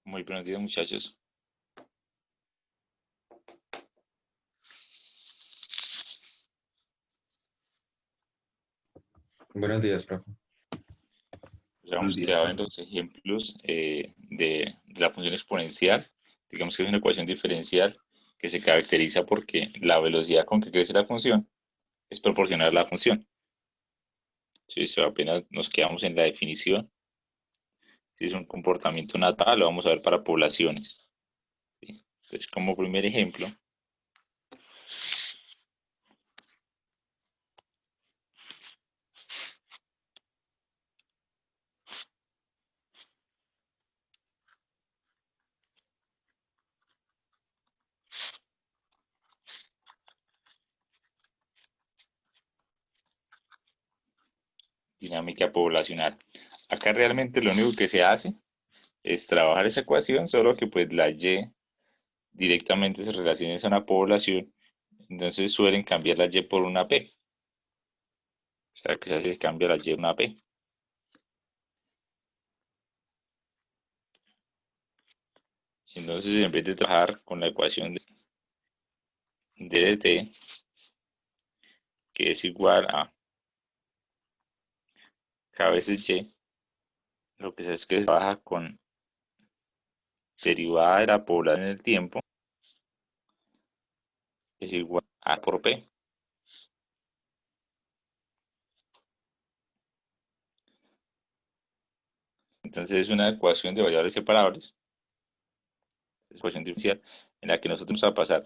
Muy buenos días, muchachos. Buenos días, profe. Ya Buenos hemos días, quedado en Carlos. los ejemplos de la función exponencial. Digamos que es una ecuación diferencial que se caracteriza porque la velocidad con que crece la función es proporcional a la función. Si eso apenas nos quedamos en la definición, si es un comportamiento natural, lo vamos a ver para poblaciones. ¿Sí? Entonces, como primer ejemplo, dinámica poblacional. Acá realmente lo único que se hace es trabajar esa ecuación, solo que pues la y directamente se relaciona a una población. Entonces suelen cambiar la Y por una P. O sea que se hace cambia la Y por una P. Entonces en vez de trabajar con la ecuación de dt, que es igual a k veces Y, lo que se hace es que se trabaja con derivada de la población en el tiempo, es igual a por P. Entonces es una ecuación de variables separables, es ecuación diferencial, en la que nosotros vamos a pasar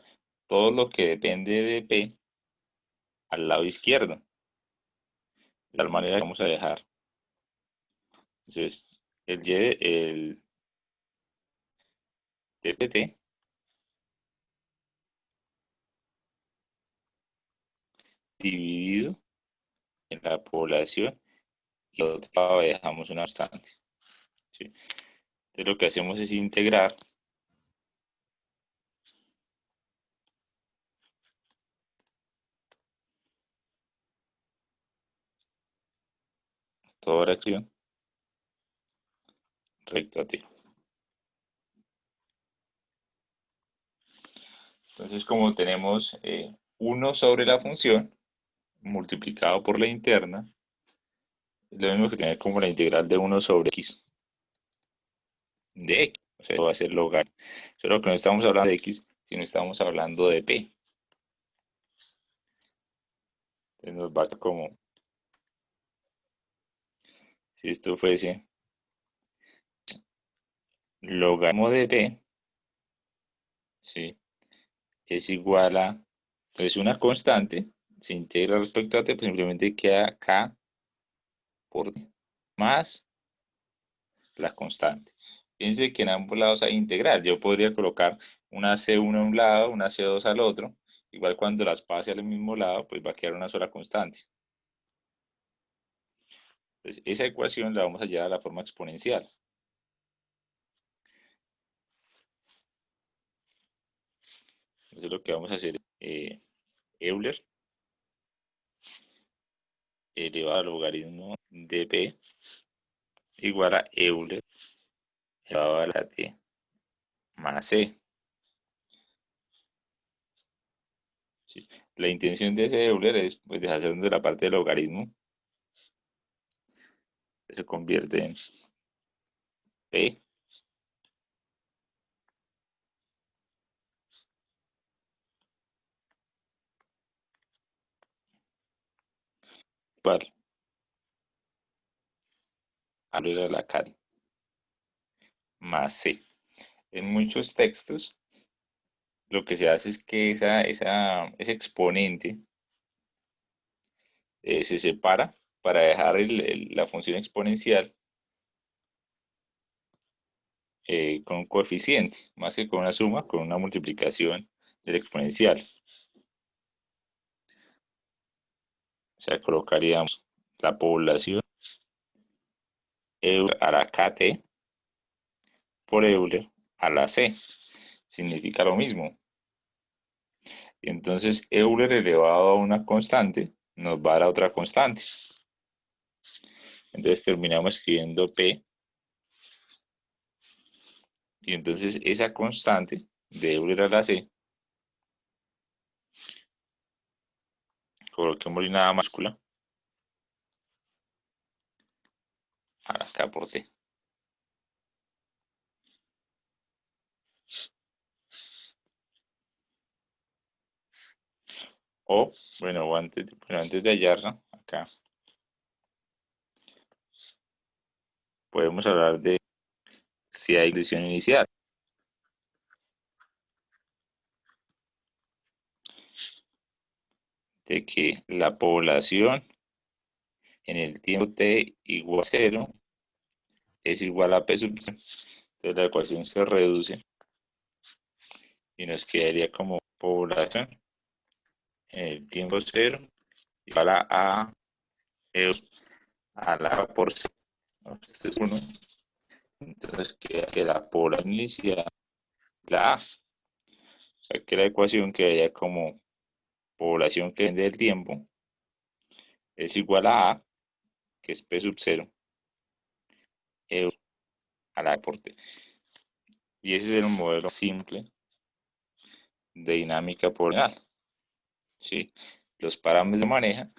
todo lo que depende de P al lado izquierdo. De tal manera que vamos a dejar. Entonces, el dpt dividido en la población y al otro lado dejamos una constante. ¿Sí? Entonces lo que hacemos es integrar toda la acción recto a t. Entonces como tenemos 1 sobre la función multiplicado por la interna, es lo mismo que tener como la integral de 1 sobre x de x. O sea, va a ser logaritmo. Solo que no estamos hablando de x, sino estamos hablando de p. Entonces nos va como si esto fuese logaritmo de p, ¿sí? Es igual a, entonces una constante, se integra respecto a t, pues simplemente queda k por t más la constante. Fíjense que en ambos lados hay integral. Yo podría colocar una C1 a un lado, una C2 al otro. Igual cuando las pase al mismo lado, pues va a quedar una sola constante. Entonces, esa ecuación la vamos a llevar a la forma exponencial. Entonces lo que vamos a hacer es Euler elevado al logaritmo de p igual a Euler elevado a la t más c. ¿Sí? La intención de ese Euler es pues, deshacernos de la parte del logaritmo. Se convierte en p igual a Euler a la cal más c. En muchos textos lo que se hace es que ese exponente se separa para dejar la función exponencial con un coeficiente, más que con una suma, con una multiplicación del exponencial. O sea, colocaríamos la población Euler a la kt por Euler a la c. Significa lo mismo. Y entonces Euler elevado a una constante nos va a dar otra constante. Entonces terminamos escribiendo p Y entonces esa constante de Euler a la C, coloquémosle una máscula a la K por T. O, bueno, antes de hallarla, acá podemos hablar de si hay condición inicial, de que la población en el tiempo t igual a 0 es igual a P sub 0. Entonces la ecuación se reduce y nos quedaría como población en el tiempo 0 igual a E a la por 0. Este es 1. Entonces queda que la población inicial, la A, o sea que la ecuación quedaría como población que depende del tiempo es igual a, que es P sub 0, E a la por T. Y ese es el modelo simple de dinámica poblacional. ¿Sí? Los parámetros de maneja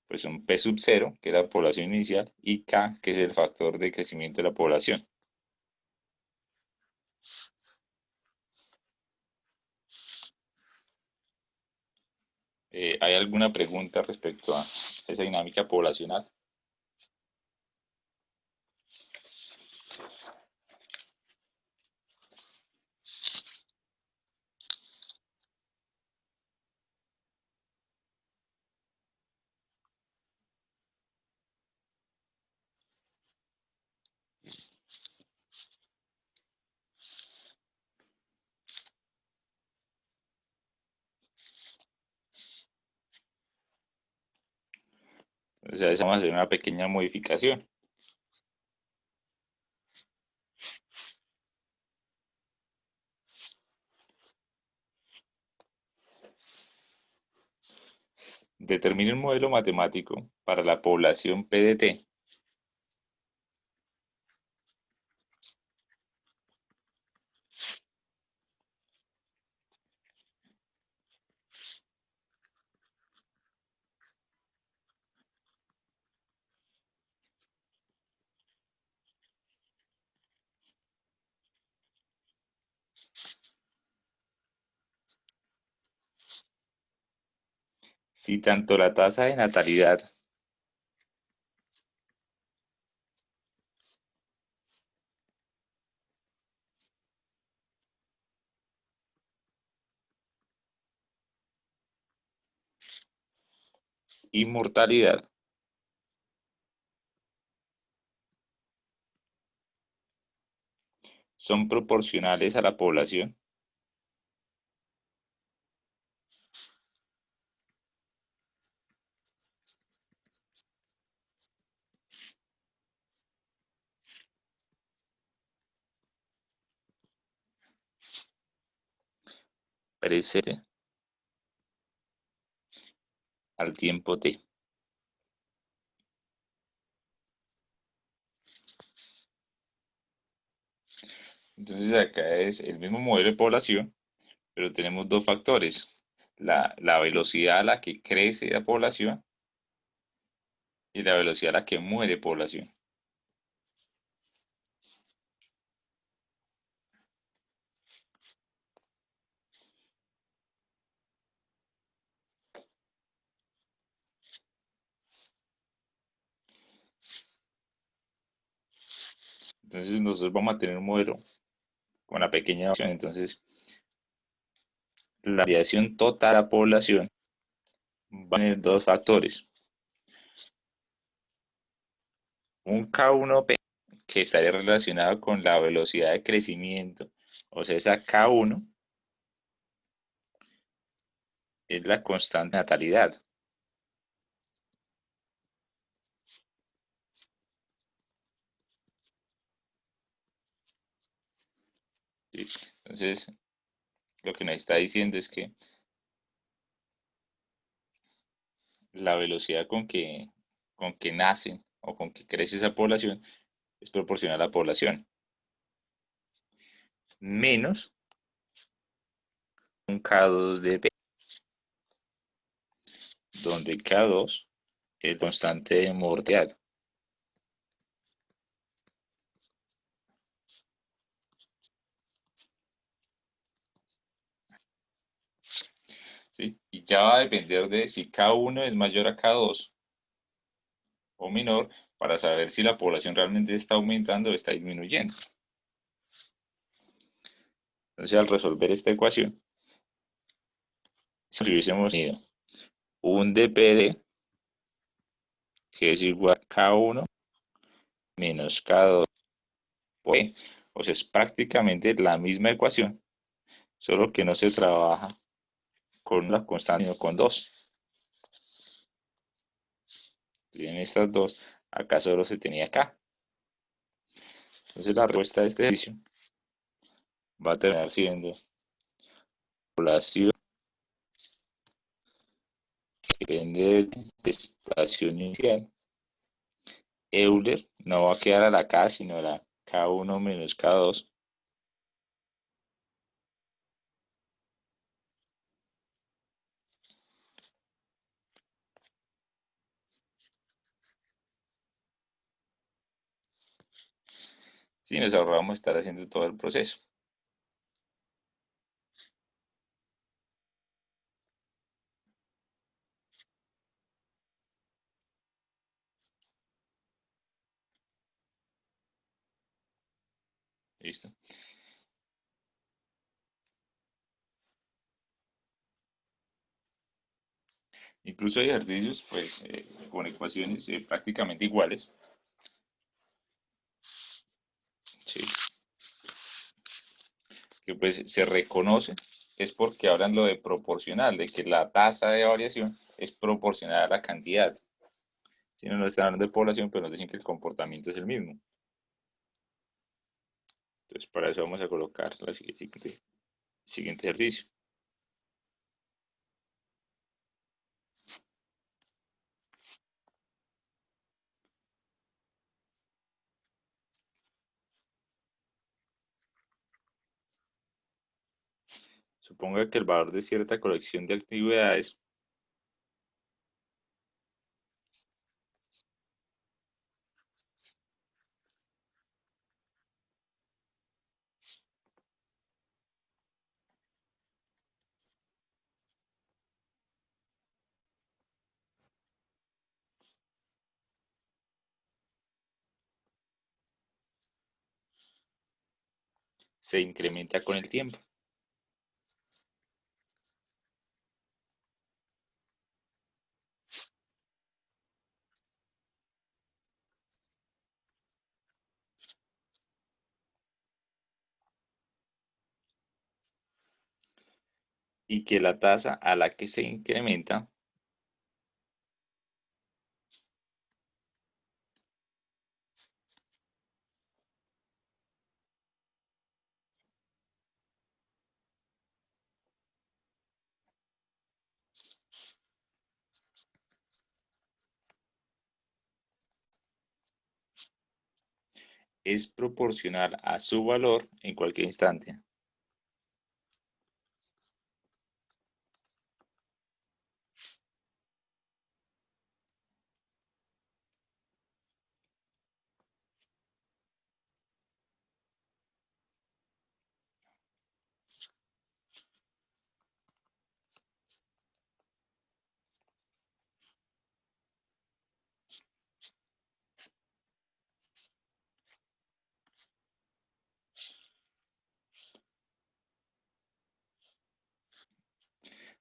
pues son P sub 0, que es la población inicial, y K, que es el factor de crecimiento de la población. ¿Hay alguna pregunta respecto a esa dinámica poblacional? O sea, vamos a hacer una pequeña modificación. Determine un modelo matemático para la población P de T. Si tanto la tasa de natalidad y mortalidad son proporcionales a la población, presente al tiempo T. Entonces acá es el mismo modelo de población, pero tenemos dos factores. La velocidad a la que crece la población y la velocidad a la que muere población. Entonces nosotros vamos a tener un modelo con una pequeña variación. Entonces la variación total de la población va a tener dos factores. Un K1P que estaría relacionado con la velocidad de crecimiento. O sea, esa K1 es la constante de natalidad. ¿Sí? Entonces, lo que nos está diciendo es que la velocidad con que nacen o con que crece esa población es proporcional a la población. menos un K2 de P, donde K2 es constante mortal. ¿Sí? Y ya va a depender de si K1 es mayor a K2 o menor para saber si la población realmente está aumentando o está disminuyendo. Entonces, al resolver esta ecuación, si hubiésemos tenido un dpd que es igual a K1 menos K2 por E, o sea, es prácticamente la misma ecuación, solo que no se trabaja con la constante, sino con dos. En estas dos, acá solo se tenía K. Entonces, la respuesta de este ejercicio va a terminar siendo población que depende de espacio inicial. Euler no va a quedar a la K, sino a la K1 menos K2. Si nos ahorramos estar haciendo todo el proceso. ¿Listo? Incluso hay ejercicios pues, con ecuaciones prácticamente iguales. ¿Sí? Que pues se reconoce es porque hablan lo de proporcional, de que la tasa de variación es proporcional a la cantidad. Si no, no están hablando de población, pero nos dicen que el comportamiento es el mismo. Entonces, para eso vamos a colocar el siguiente ejercicio. Suponga que el valor de cierta colección de actividades se incrementa con el tiempo y que la tasa a la que se incrementa es proporcional a su valor en cualquier instante.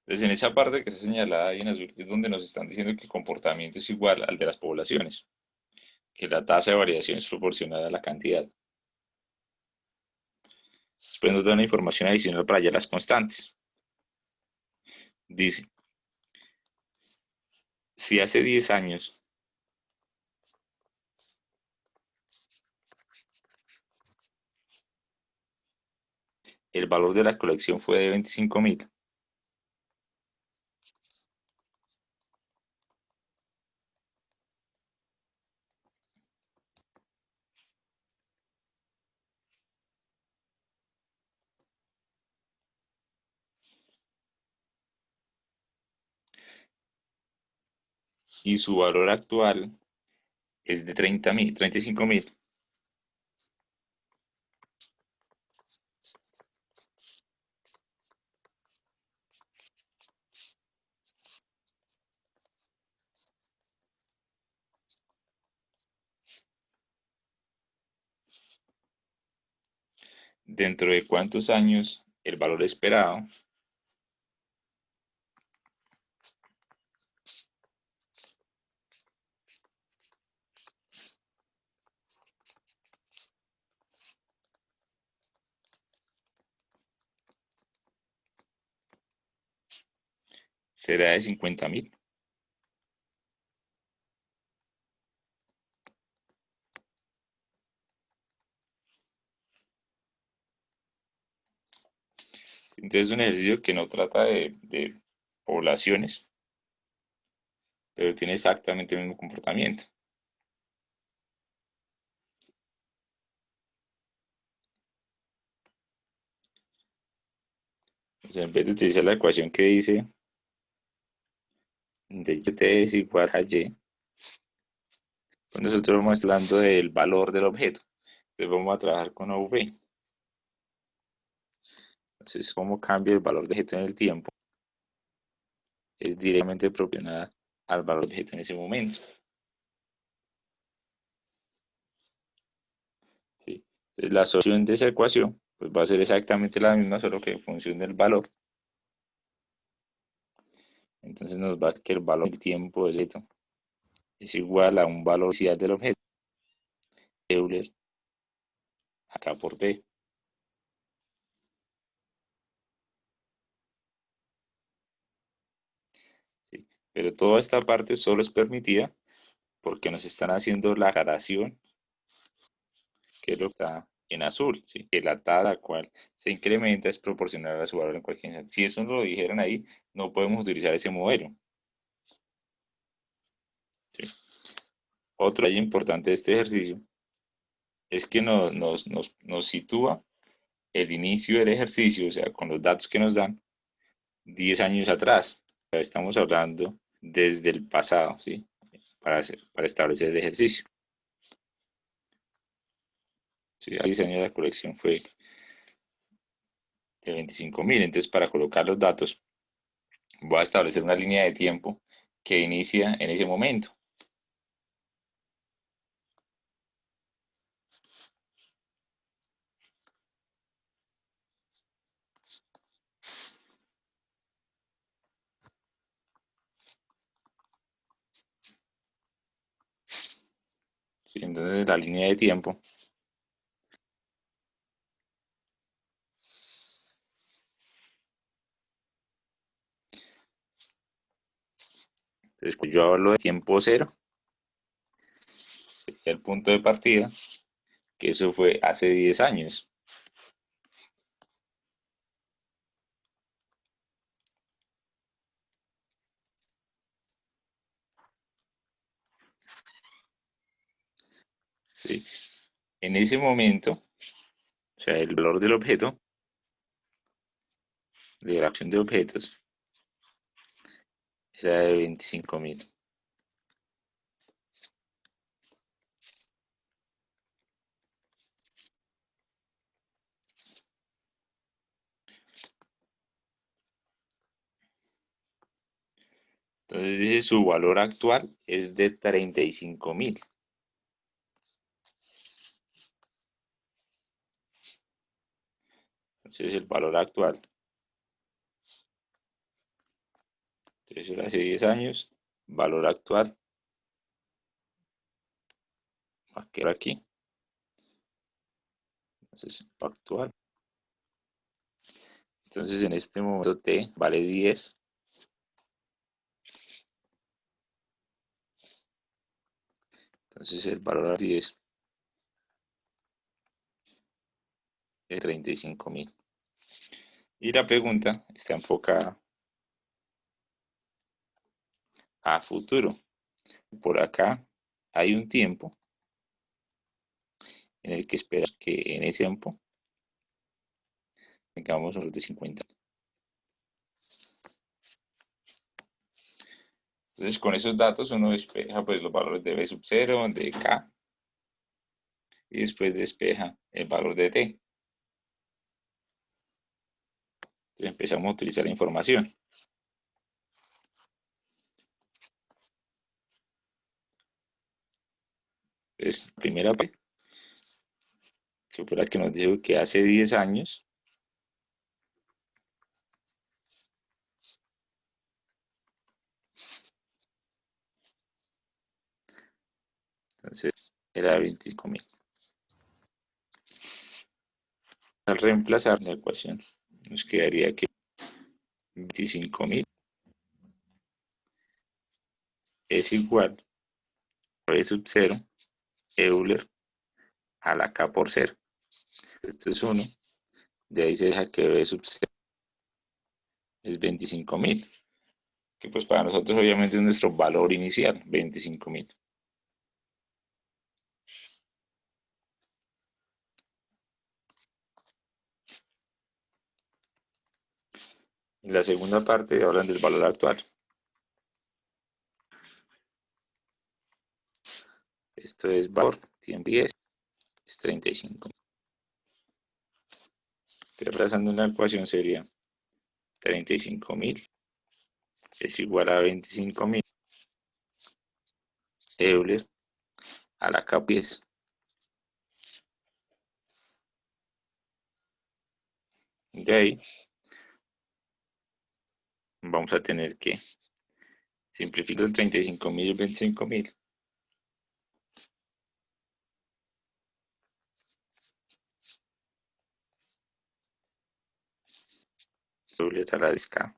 Entonces, en esa parte que está señalada ahí en azul es donde nos están diciendo que el comportamiento es igual al de las poblaciones, que la tasa de variación es proporcional a la cantidad. Después nos da una información adicional para hallar las constantes. Dice, si hace 10 años el valor de la colección fue de 25.000, y su valor actual es de 30.000, 35.000. ¿Dentro de cuántos años el valor esperado será de 50.000? Entonces es un ejercicio que no trata de poblaciones, pero tiene exactamente el mismo comportamiento. O sea, en vez de utilizar la ecuación que dice de y es igual a y, pues nosotros vamos hablando del valor del objeto. Entonces vamos a trabajar con v. Entonces, cómo cambia el valor del objeto en el tiempo es directamente proporcional al valor del objeto en ese momento. ¿Sí? Entonces, la solución de esa ecuación pues, va a ser exactamente la misma, solo que en función del valor. Entonces nos va a que el valor del tiempo del objeto es igual a un valor inicial del objeto, Euler, acá por t. ¿Sí? Pero toda esta parte solo es permitida porque nos están haciendo la aclaración, que es lo que está en azul, ¿sí? Que la tabla a la cual se incrementa es proporcional a su valor en cualquier instante. Si eso no lo dijeran ahí, no podemos utilizar ese modelo. ¿Sí? Otro detalle importante de este ejercicio es que nos sitúa el inicio del ejercicio, o sea, con los datos que nos dan, 10 años atrás. O sea, estamos hablando desde el pasado, ¿sí? Para establecer el ejercicio. ¿Sí? A 10 años la colección fue de 25.000. Entonces, para colocar los datos, voy a establecer una línea de tiempo que inicia en ese momento. ¿Sí? Entonces, la línea de tiempo, entonces, pues yo hablo de tiempo cero, sería el punto de partida, que eso fue hace 10 años. ¿Sí? En ese momento, o sea, el valor del objeto, de la acción de objetos, era de 25.000. Entonces, dice, su valor actual es de 35.000. Entonces, el valor actual. Entonces, era hace 10 años, valor actual, va a quedar aquí. Entonces, actual. Entonces, en este momento t vale 10. Entonces, el valor de 10 es 35.000. Y la pregunta está enfocada a futuro. Por acá hay un tiempo en el que esperas que en ese tiempo tengamos unos de 50. Entonces, con esos datos uno despeja pues, los valores de B sub 0, de K, y después despeja el valor de T. Entonces, empezamos a utilizar la información. Entonces, primera parte, que fue la que nos dijo que hace 10 años, entonces era 25.000. Al reemplazar la ecuación, nos quedaría que 25.000 es igual a B sub 0 Euler a la K por 0. Esto es 1. De ahí se deja que B sub 0 es 25.000, que pues para nosotros obviamente es nuestro valor inicial, 25.000. En la segunda parte hablan del valor actual. Esto es valor, tiempo y es 35. Reemplazando en la ecuación sería 35.000 es igual a 25.000 Euler a la K 10. De ahí vamos a tener que simplificar el 35.000 y 25.000. Euler a la 10K.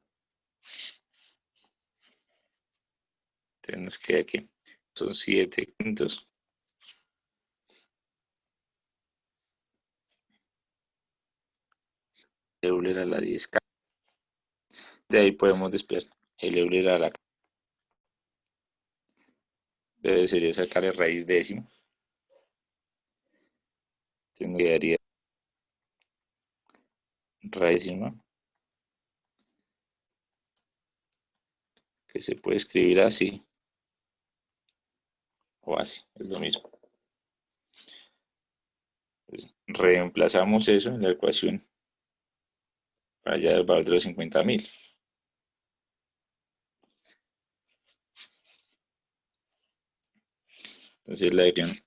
Entonces nos queda aquí. Son 7 quintos. Euler a la 10K. De ahí podemos despejar el Euler a la K. Sería sacar el raíz décimo. Entonces nos quedaría raíz décima, que se puede escribir así o así, es lo mismo. Entonces, reemplazamos eso en la ecuación para hallar el valor de los 50.000. Entonces la ecuación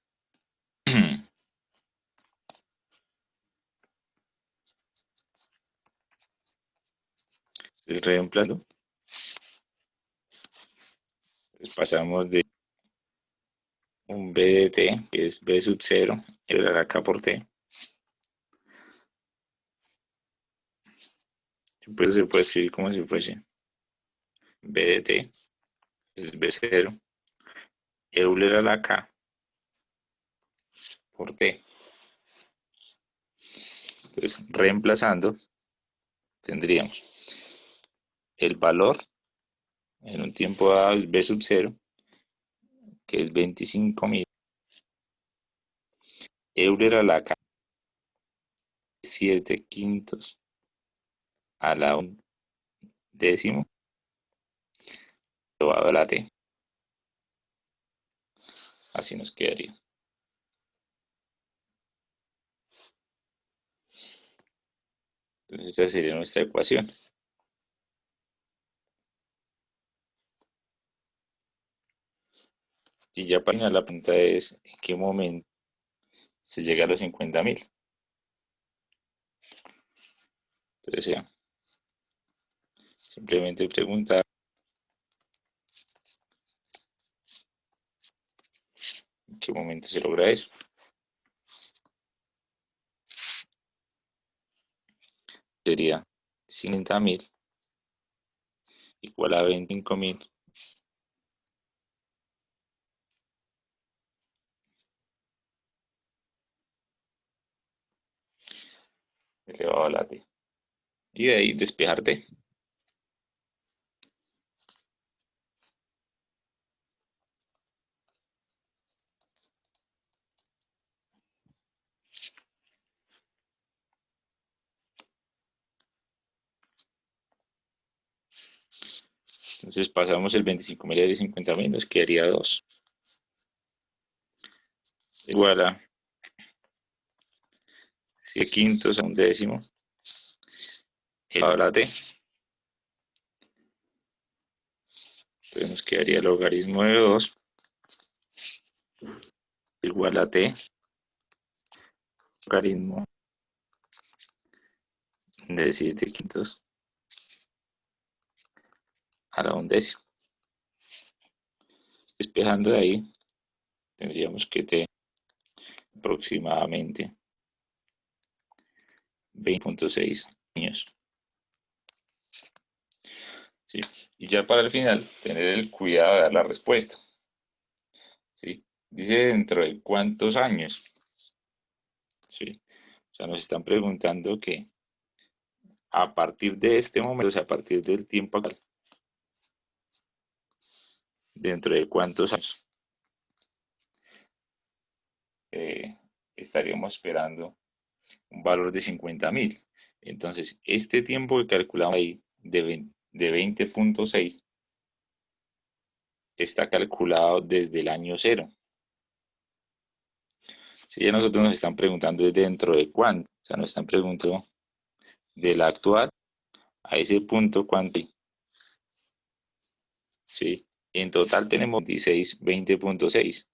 es reemplazando. Entonces pasamos de un B de T, que es B sub 0, elevar acá por T. Pues se puede escribir como si fuese B de T, es B 0, Euler a la K por T. Entonces, reemplazando, tendríamos el valor en un tiempo dado es B sub 0, que es 25.000. Euler a la K, 7 quintos a la 1 décimo elevado a la T. Así nos quedaría. Entonces, esa sería nuestra ecuación. Y ya para la pregunta es, ¿en qué momento se llega a los 50.000? Entonces, ya, simplemente preguntar en qué momento se logra eso. Sería 50.000 igual a 25.000 elevado a la T. Y de ahí despejarte. Entonces pasamos el 25.000 de 50.000, nos quedaría 2. Igual a 7 quintos a un décimo elevado a la t. Entonces nos quedaría el logaritmo de 2 igual a t, logaritmo de 7 quintos a la undécima. Despejando de ahí, tendríamos que t aproximadamente 20.6 años. ¿Sí? Y ya para el final, tener el cuidado de dar la respuesta. ¿Sí? Dice dentro de cuántos años. ¿Sí? O sea, nos están preguntando que a partir de este momento, o sea, a partir del tiempo actual, dentro de cuántos años eh, estaríamos esperando un valor de 50.000. Entonces, este tiempo que calculamos ahí de 20.6 está calculado desde el año cero. Si ya nosotros nos están preguntando dentro de cuánto, o sea, nos están preguntando del actual a ese punto cuánto. ¿Sí? En total tenemos 26, 20.6,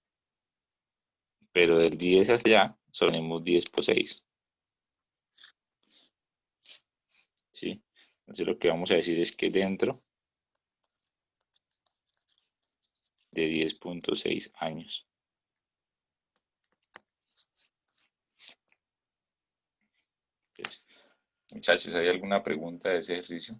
pero del 10 hasta allá solo tenemos 10.6. ¿Sí? Entonces lo que vamos a decir es que dentro de 10.6 años. Entonces, muchachos, ¿hay alguna pregunta de ese ejercicio?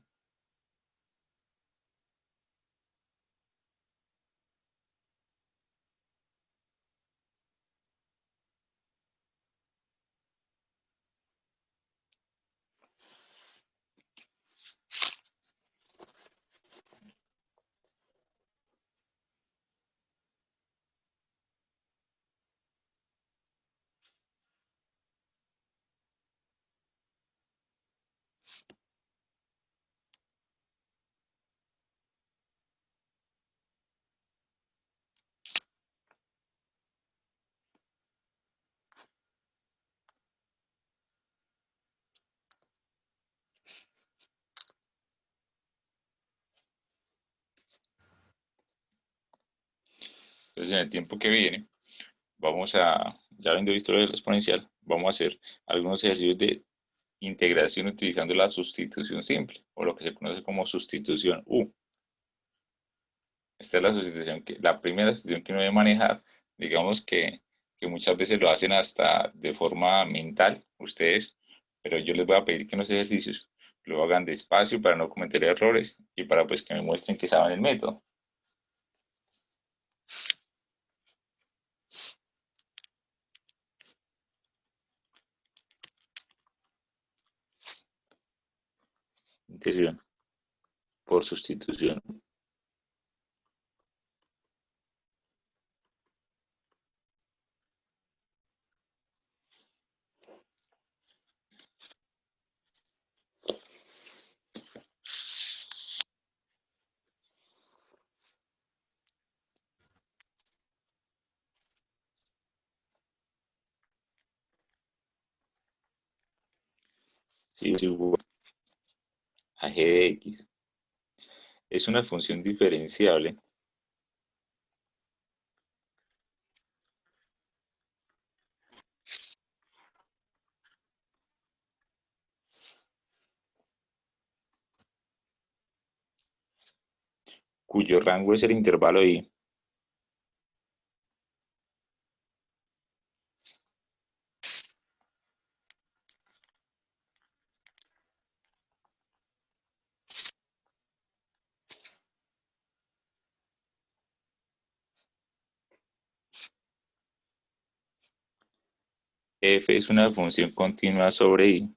Entonces, en el tiempo que viene, vamos a, ya habiendo visto lo del exponencial, vamos a hacer algunos ejercicios de integración utilizando la sustitución simple, o lo que se conoce como sustitución U. Esta es la sustitución la primera sustitución que uno debe manejar. Digamos que muchas veces lo hacen hasta de forma mental, ustedes, pero yo les voy a pedir que en los ejercicios lo hagan despacio para no cometer errores y para pues que me muestren que saben el método. Integración por sustitución. Si es igual a g de x, es una función diferenciable cuyo rango es el intervalo y f es una función continua sobre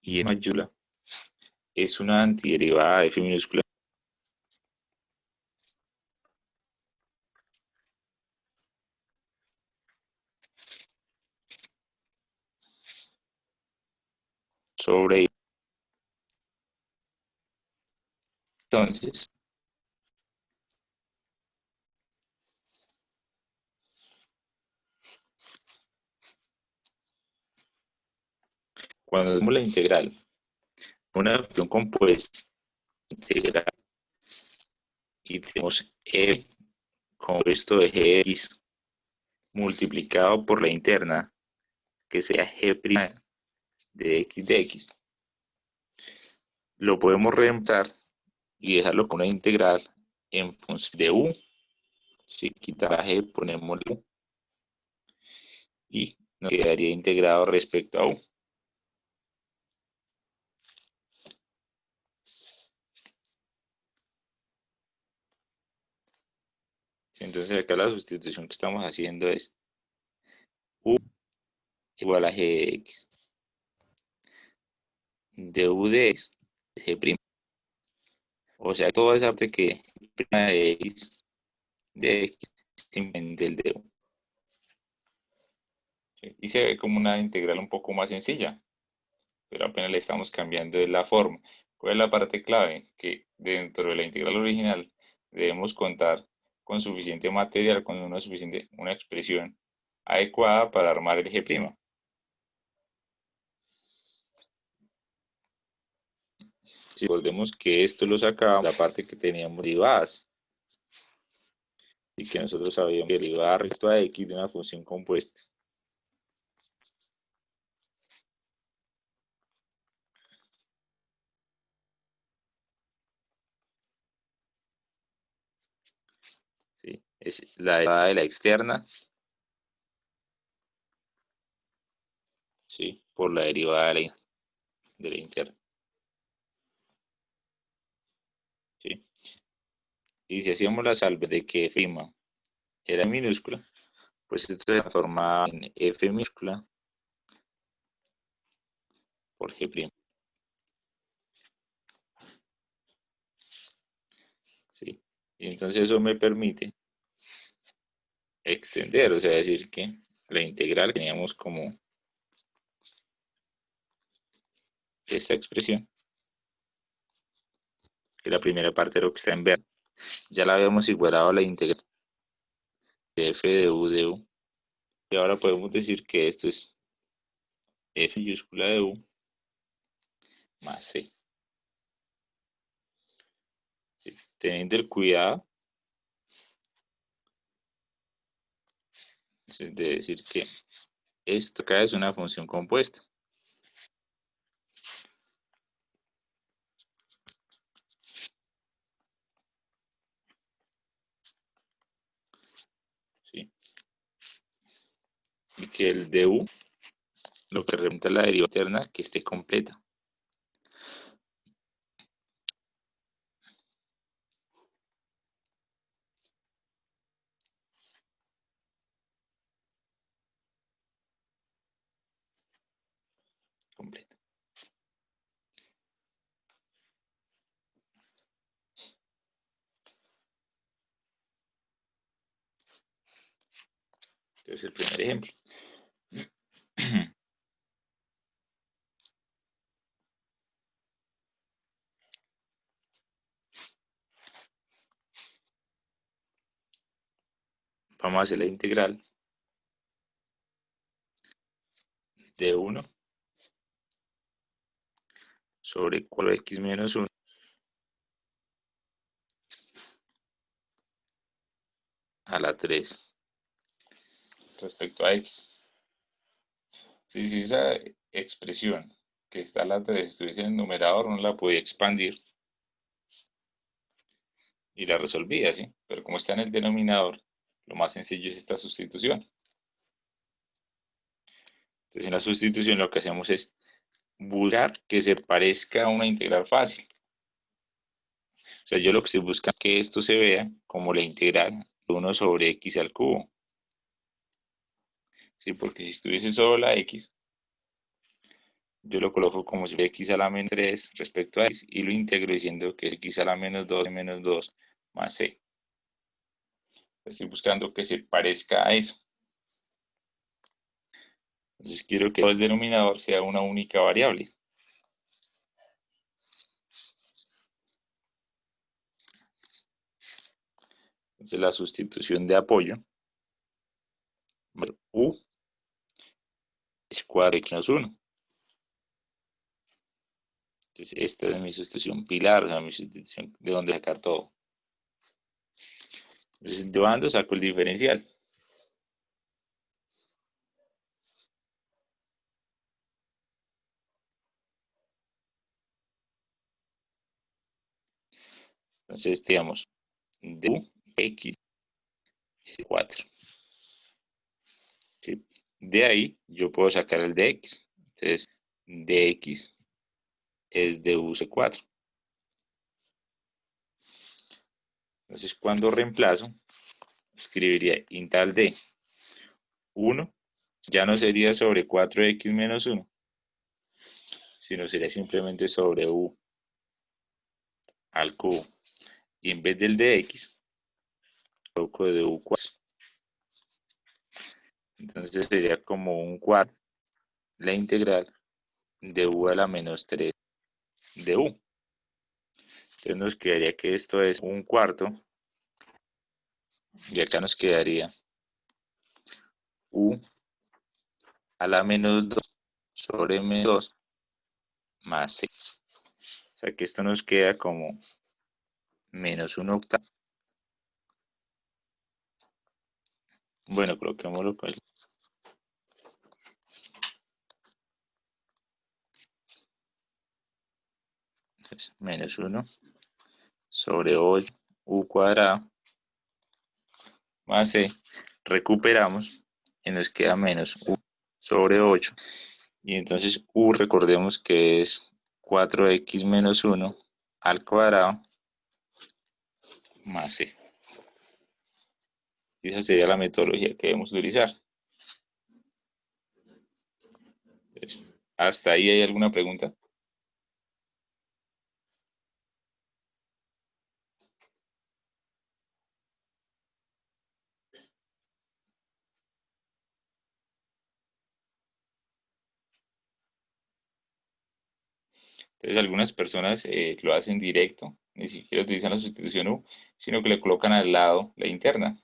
y en mayúscula es una antiderivada de f minúscula sobre I. Entonces, cuando hacemos la integral, una función compuesta integral y tenemos f compuesto de gx multiplicado por la interna, que sea g' de x, lo podemos reemplazar y dejarlo con una integral en función de u. Si quita la g, ponemos u y nos quedaría integrado respecto a u. Entonces acá la sustitución que estamos haciendo es u igual a g de x, de u de x, g'. O sea, toda esa parte que prima de x simplemente el de u. Y se ve como una integral un poco más sencilla, pero apenas le estamos cambiando de la forma. ¿Cuál es la parte clave? Que dentro de la integral original debemos contar con suficiente material, con una expresión adecuada para armar el g'. Si recordemos que esto lo sacamos de la parte que teníamos derivadas y que nosotros sabíamos que derivada respecto a x de una función compuesta. ¿Sí? Es la derivada de la externa, ¿sí? Por la derivada de la interna. ¿Sí? Y si hacíamos la salvedad de que f' era minúscula, pues esto se transformaba en f minúscula por g'. ¿Sí? Y entonces eso me permite extender, o sea, decir que la integral teníamos como esta expresión, que la primera parte de lo que está en verde. Ya la habíamos igualado a la integral de f de u. Y ahora podemos decir que esto es f mayúscula de u más c. ¿Sí? Teniendo el cuidado de decir que esto acá es una función compuesta. ¿Sí? Y que el du, lo que representa la derivada externa, que esté completa. Completa. Entonces el primer ejemplo. Vamos a hacer la integral de 1 sobre 4x menos 1 a la 3 respecto a x. Si esa expresión que está a la 3 estuviese en el numerador, uno la podía expandir y la resolvía, ¿sí? Pero como está en el denominador, lo más sencillo es esta sustitución. Entonces en la sustitución lo que hacemos es buscar que se parezca a una integral fácil. O sea, yo lo que estoy buscando es que esto se vea como la integral de 1 sobre x al cubo. ¿Sí? Porque si estuviese solo la x, yo lo coloco como si fuera x a la menos 3 respecto a x y lo integro diciendo que es x a la menos 2 más c. Estoy buscando que se parezca a eso. Entonces quiero que todo el denominador sea una única variable. Entonces la sustitución de apoyo, u es 4x menos 1. Entonces esta es mi sustitución pilar, o sea, mi sustitución de donde sacar todo. Entonces llevando saco el diferencial. Entonces digamos, de x es 4. ¿Sí? De ahí yo puedo sacar el de x. Entonces de x es de u c 4. Entonces cuando reemplazo, escribiría intal de 1 ya no sería sobre 4x menos 1, sino sería simplemente sobre u al cubo. Y en vez del de x, coloco de u cuadrado. Entonces sería como un cuarto la integral de u a la menos 3 de u. Entonces nos quedaría que esto es un cuarto y acá nos quedaría u a la menos 2 sobre menos 2 más c. O sea que esto nos queda como menos un octavo. Bueno, coloquémoslo pues. Entonces, menos 1 sobre 8 u cuadrado más c. Recuperamos y nos queda menos u sobre 8. Y entonces u recordemos que es 4x menos 1 al cuadrado más c. Y esa sería la metodología que debemos utilizar. Entonces, ¿hasta ahí hay alguna pregunta? Entonces algunas personas lo hacen directo, ni siquiera utilizan la sustitución u, sino que le colocan al lado la interna.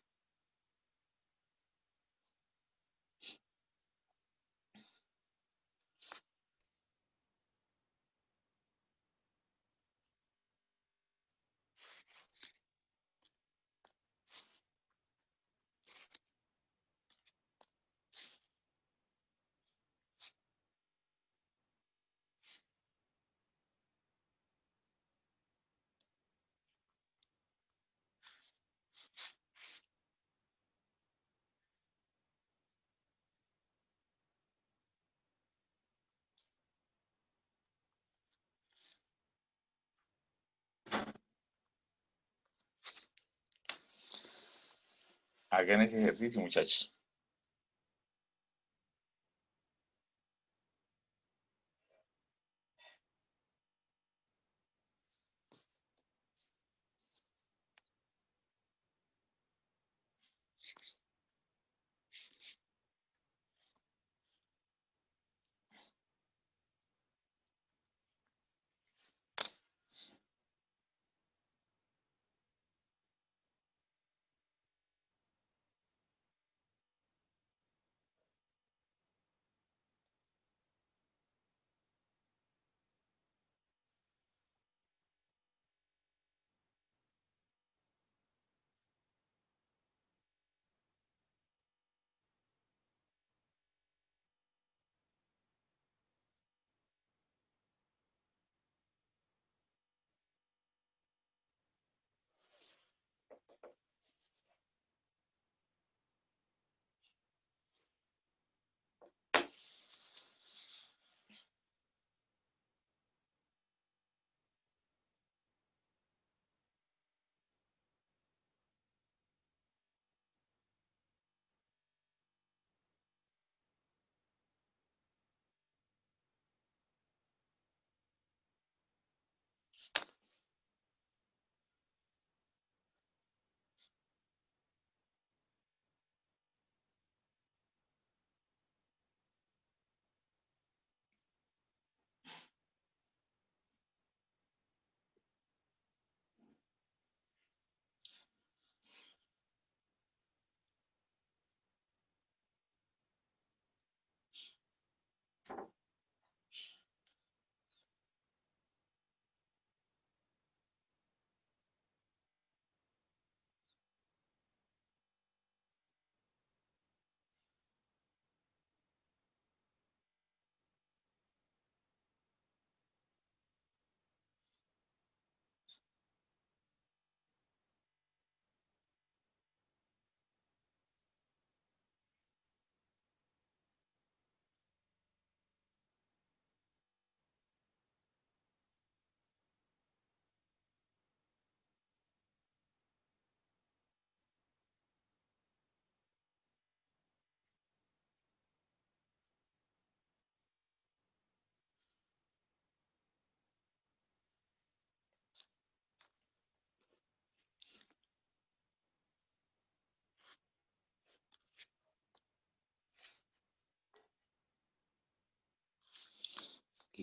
Hagan ese ejercicio, muchachos.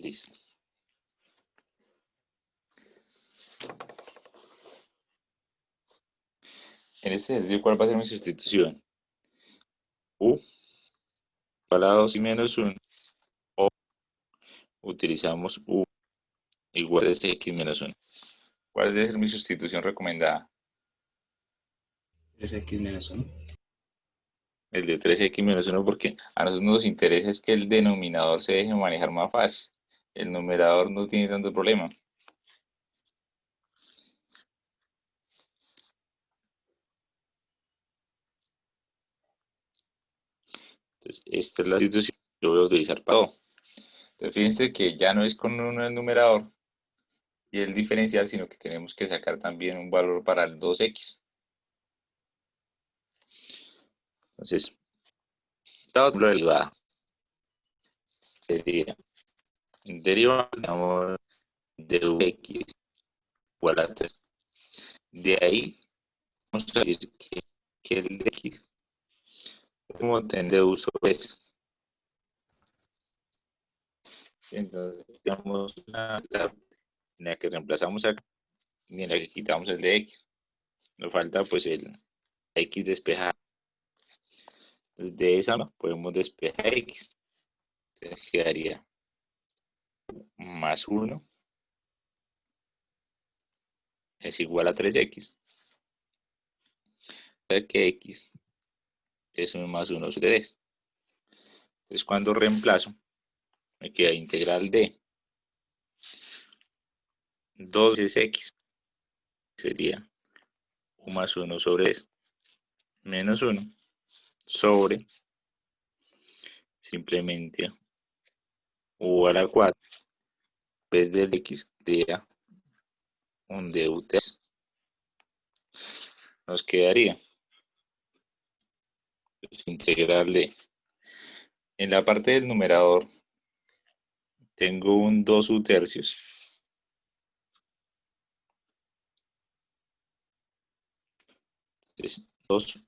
Listo. En este ejercicio, ¿cuál va a ser mi sustitución? U igual a 2 y menos 1. O utilizamos U igual a X menos 1. ¿Cuál debe ser mi sustitución recomendada? 3x menos 1. El de 3x menos 1 porque a nosotros nos interesa es que el denominador se deje manejar más fácil. El numerador no tiene tanto problema. Entonces, esta es la sustitución que yo voy a utilizar para todo. Entonces, fíjense que ya no es con uno el numerador y el diferencial, sino que tenemos que sacar también un valor para el 2x. Entonces, la otra derivada sería derivada de x igual a 3. De ahí vamos a decir que el de x como de u sobre s. Entonces, tenemos en la que reemplazamos acá y en la que quitamos el de x. Nos falta pues el x despejado. Entonces, de esa no podemos despejar x. Entonces quedaría más 1 es igual a 3x. O sea que x es 1 más 1 sobre 3. Entonces cuando reemplazo, me queda integral de 2 veces x. Sería 1 más 1 sobre 3 menos 1 sobre simplemente u a la 4 en vez del x sería un du3. Nos quedaría pues, integral de, en la parte del numerador tengo un 2u tercios. Entonces 2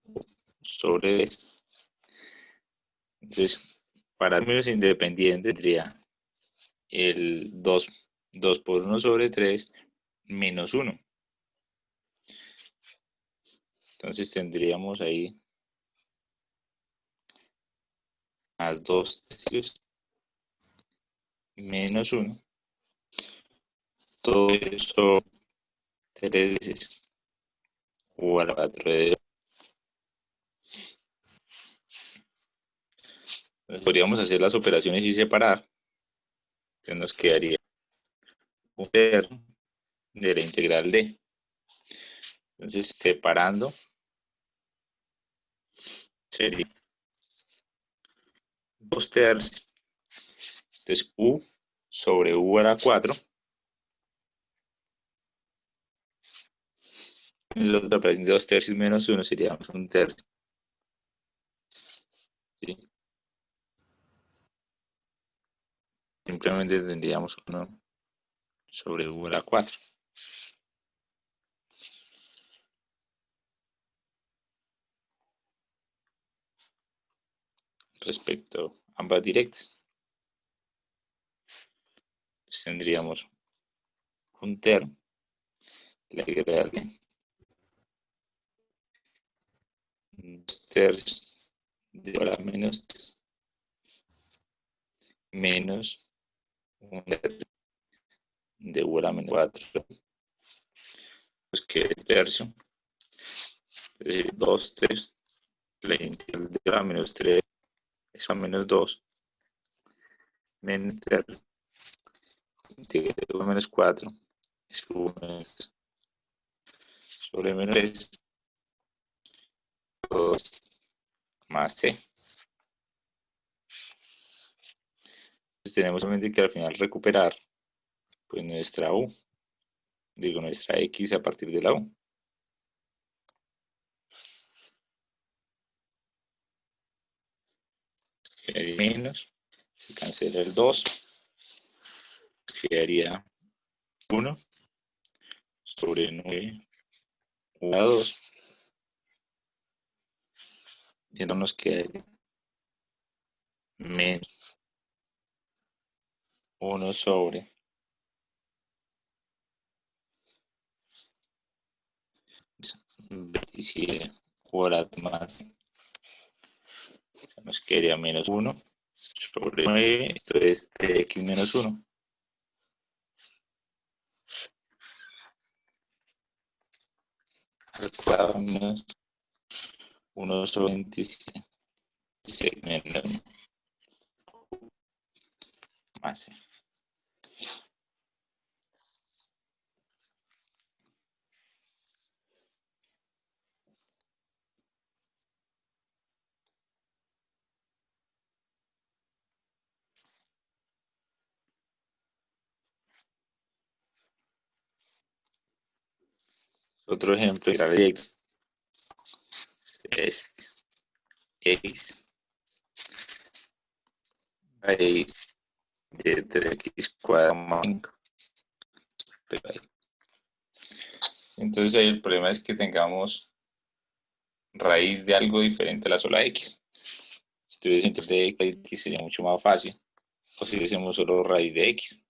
sobre 3. Entonces, para números independientes tendría el 2 por 1 sobre 3 menos 1. Entonces tendríamos ahí más 2 tercios menos 1. Todo eso 3 veces u a la 4 de 2. Entonces podríamos hacer las operaciones y separar. Entonces nos quedaría un tercio de la integral de. Entonces separando sería 2 tercios. Entonces u sobre u a la 4. La otra operación de 2 tercios menos 1 sería un tercio. ¿Sí? Simplemente tendríamos 1 sobre u a la 4 respecto a ambas directas. Pues tendríamos un tercio, la integral de 2 tercios de u a la menos 3 menos un tercio de u a la menos 4. Pues que el tercio, es decir, 2 tercios, la integral de u a la menos 3 es a menos 2 menos tercio, integral de u a la menos 4 es u menos sobre menos 3 2 más c. Entonces tenemos solamente que al final recuperar pues nuestra u, digo nuestra x a partir de la u. Quedaría menos, se cancela el 2, quedaría 1 sobre 9 u a 2. Y entonces nos quedaría menos 1 sobre 27 cuadrado más, nos quedaría menos 1 sobre 9, entonces x menos 1. Al cuadrado menos 1 sobre 27 menos 1 más c. Otro ejemplo era de x. X raíz de 3x cuadrado más 5. Entonces ahí el problema es que tengamos raíz de algo diferente a la sola x. Si tuviésemos de x sería mucho más fácil. O si tuviésemos solo raíz de x,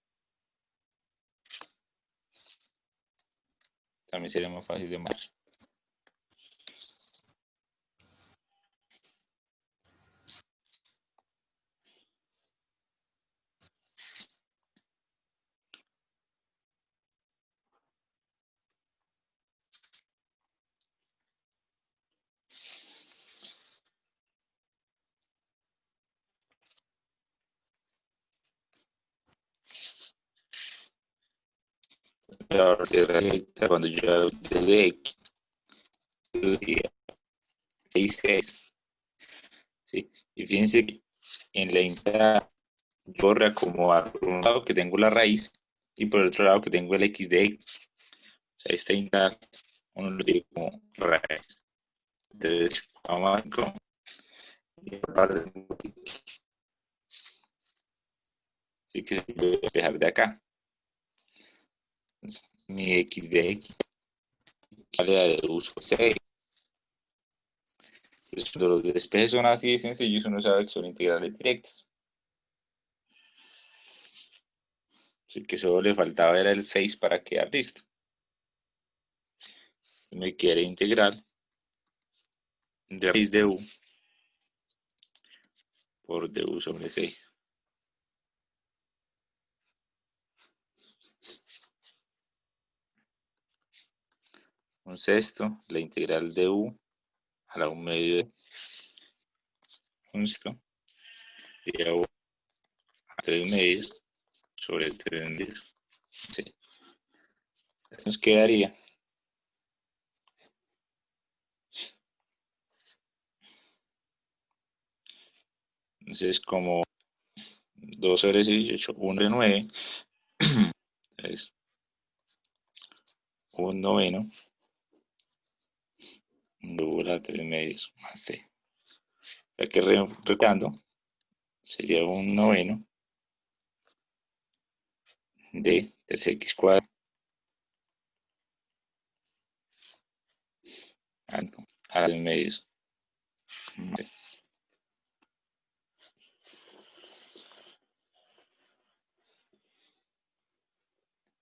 también sería más fácil de más. Cuando yo de x, yo diría 6 ¿sí? Y fíjense que en la integral yo reacomodar por un lado que tengo la raíz y por el otro lado que tengo el x de x. O sea, esta integral uno lo tiene como raíz. Entonces, vamos a ver cómo. Así que se puede despejar de acá. Entonces, mi x de x vale de uso 6. Entonces, cuando los despejes son así de sencillos, uno sabe que son integrales directas. Así que solo le faltaba era el 6 para quedar listo. Me quiere integral de raíz de u por du sobre 6. Un sexto, la integral de u a la 1 medio de un sexto y a u a 3 medios sobre 3 medios. Sí. Nos quedaría entonces como 2 sobre 18, 1 de 9, es un noveno de a 3 medios más c. O sea que retando sería un noveno de 3x cuadrado a 3 medios.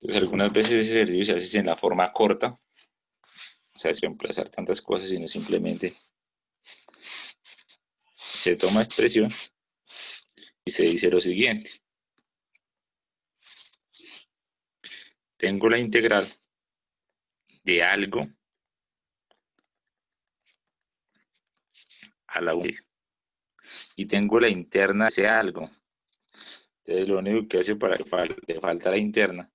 Entonces algunas veces ese ejercicio se hace en la forma corta, o sea, es reemplazar tantas cosas, sino simplemente se toma expresión y se dice lo siguiente. Tengo la integral de algo a la 1 y tengo la interna de ese algo. Entonces lo único que hace para que le falta la interna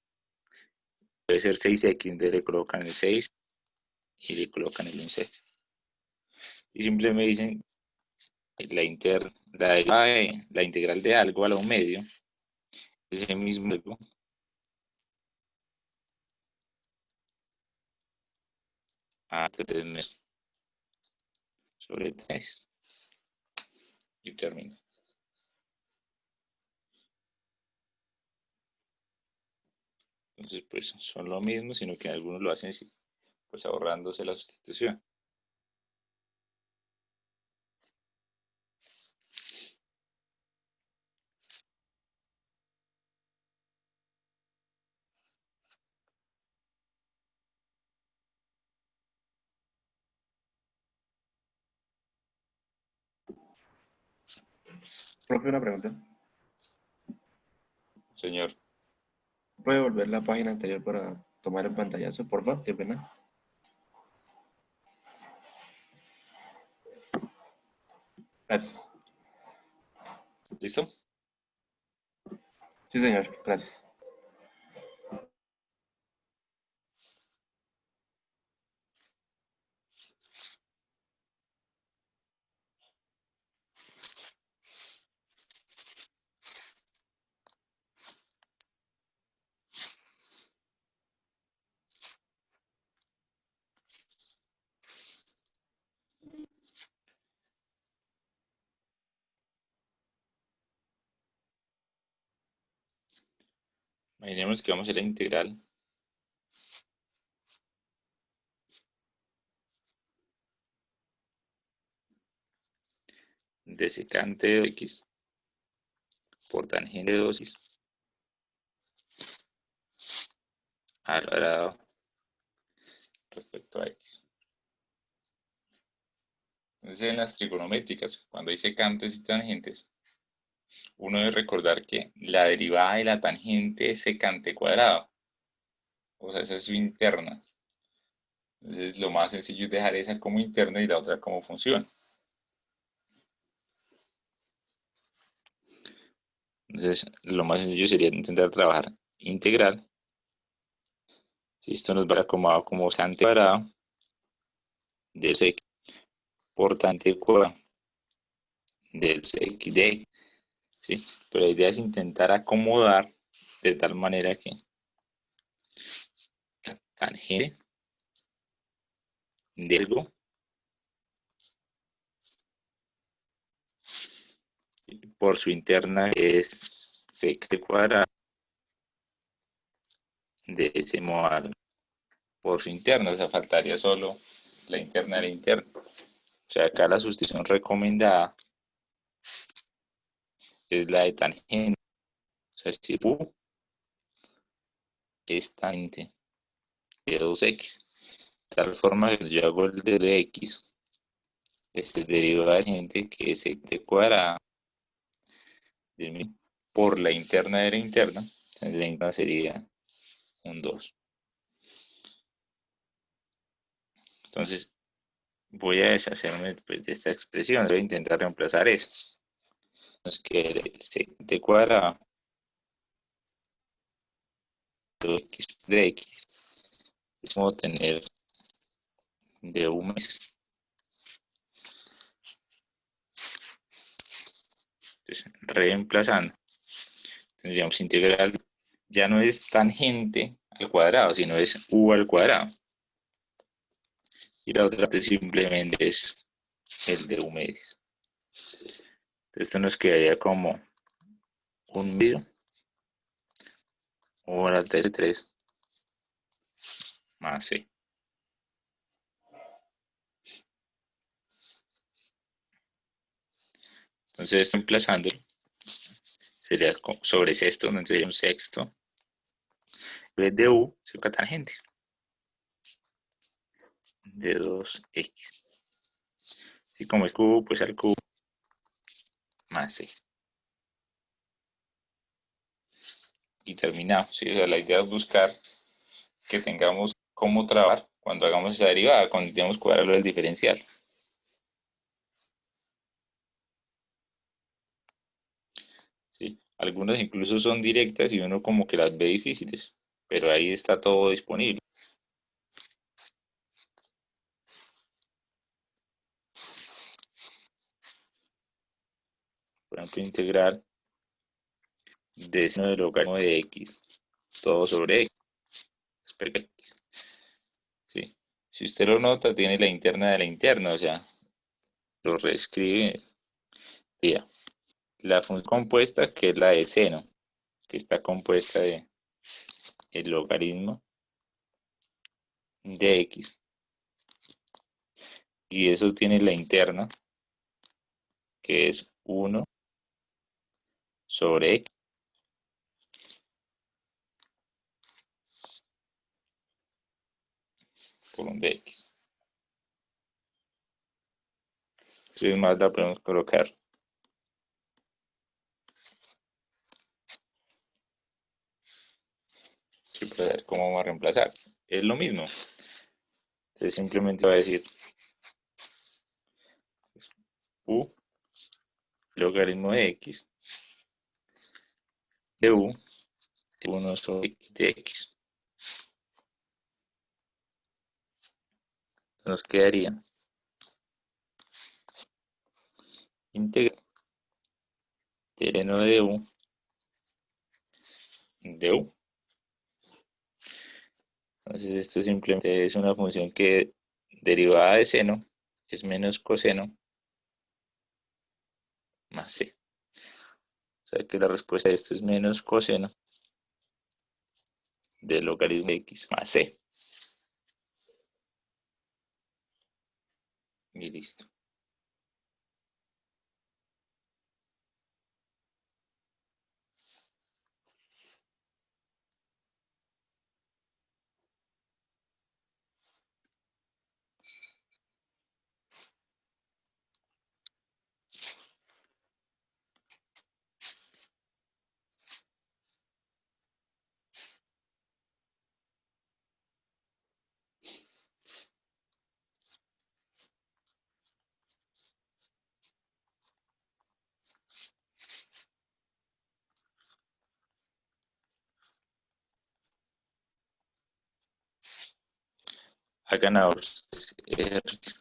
debe ser 6x, entonces le colocan el 6 y le colocan el 1 sexto. Y simplemente me dicen la integral de algo a la 1 medio, ese mismo algo a 3 sobre 3 y termino. Entonces, pues son lo mismo, sino que algunos lo hacen pues ahorrándose la sustitución. Profe, una pregunta. Señor, ¿Puede volver la página anterior para tomar el pantallazo, por favor? Qué pena. Gracias. ¿listo? Sí, señor. Gracias. Imaginemos que vamos a hacer la integral de secante de x por tangente de 2x al cuadrado respecto a x. Entonces, en las trigonométricas, cuando hay secantes y tangentes, uno debe recordar que la derivada de la tangente es secante cuadrado. O sea, esa es su interna. Entonces, lo más sencillo es dejar esa como interna y la otra como función. Entonces, lo más sencillo sería intentar trabajar integral. Si esto nos va acomodado como secante cuadrado del sec por tangente cuadrado del sec de x. ¿Sí? Pero la idea es intentar acomodar de tal manera que la tangente de algo por su interna es sec cuadrado de ese modo por su interno, o sea, faltaría solo la interna de la interna. O sea, acá la sustitución recomendada es la de tangente. O sea, si U es tangente de 2x, de tal forma que yo hago el de x, este derivada de tangente que es x cuadrada de mi por la interna de la interna, entonces la interna sería un 2. Entonces voy a deshacerme pues, de esta expresión, voy a intentar reemplazar eso. Entonces que sec de cuadrado de x de x es como tener de un mes. Entonces, reemplazando, tendríamos integral, ya no es tangente al cuadrado, sino es u al cuadrado. Y la otra parte simplemente es el de u medio. Esto nos quedaría como un medio o la de 3 más c. Entonces, reemplazando, sería sobre sexto, entonces sería un sexto. En vez de u, se toca tangente de 2x. Así como es cubo, pues al cubo más c. Y terminamos. ¿Sí? O sea, la idea es buscar que tengamos cómo trabajar cuando hagamos esa derivada, cuando tenemos que cuadrarlo del diferencial. ¿Sí? Algunas incluso son directas y uno como que las ve difíciles, pero ahí está todo disponible. Por ejemplo, integral de seno del logaritmo de x, todo sobre x, respecto a x. ¿Sí? Si usted lo nota, tiene la interna de la interna, o sea, lo reescribe. Tía. La función compuesta, que es la de seno, que está compuesta de el logaritmo de x, y eso tiene la interna, que es 1 sobre x por un dx. Entonces más la podemos colocar ver cómo vamos a reemplazar. Es lo mismo. Entonces simplemente voy a decir u logaritmo de x de u es 1 sobre x de x. Nos quedaría integral del n de u de u. Entonces esto simplemente es una función que derivada de seno es menos coseno más c. O sea que la respuesta de esto es menos coseno del logaritmo de x más c. Y listo. Ha ganado ejercicio.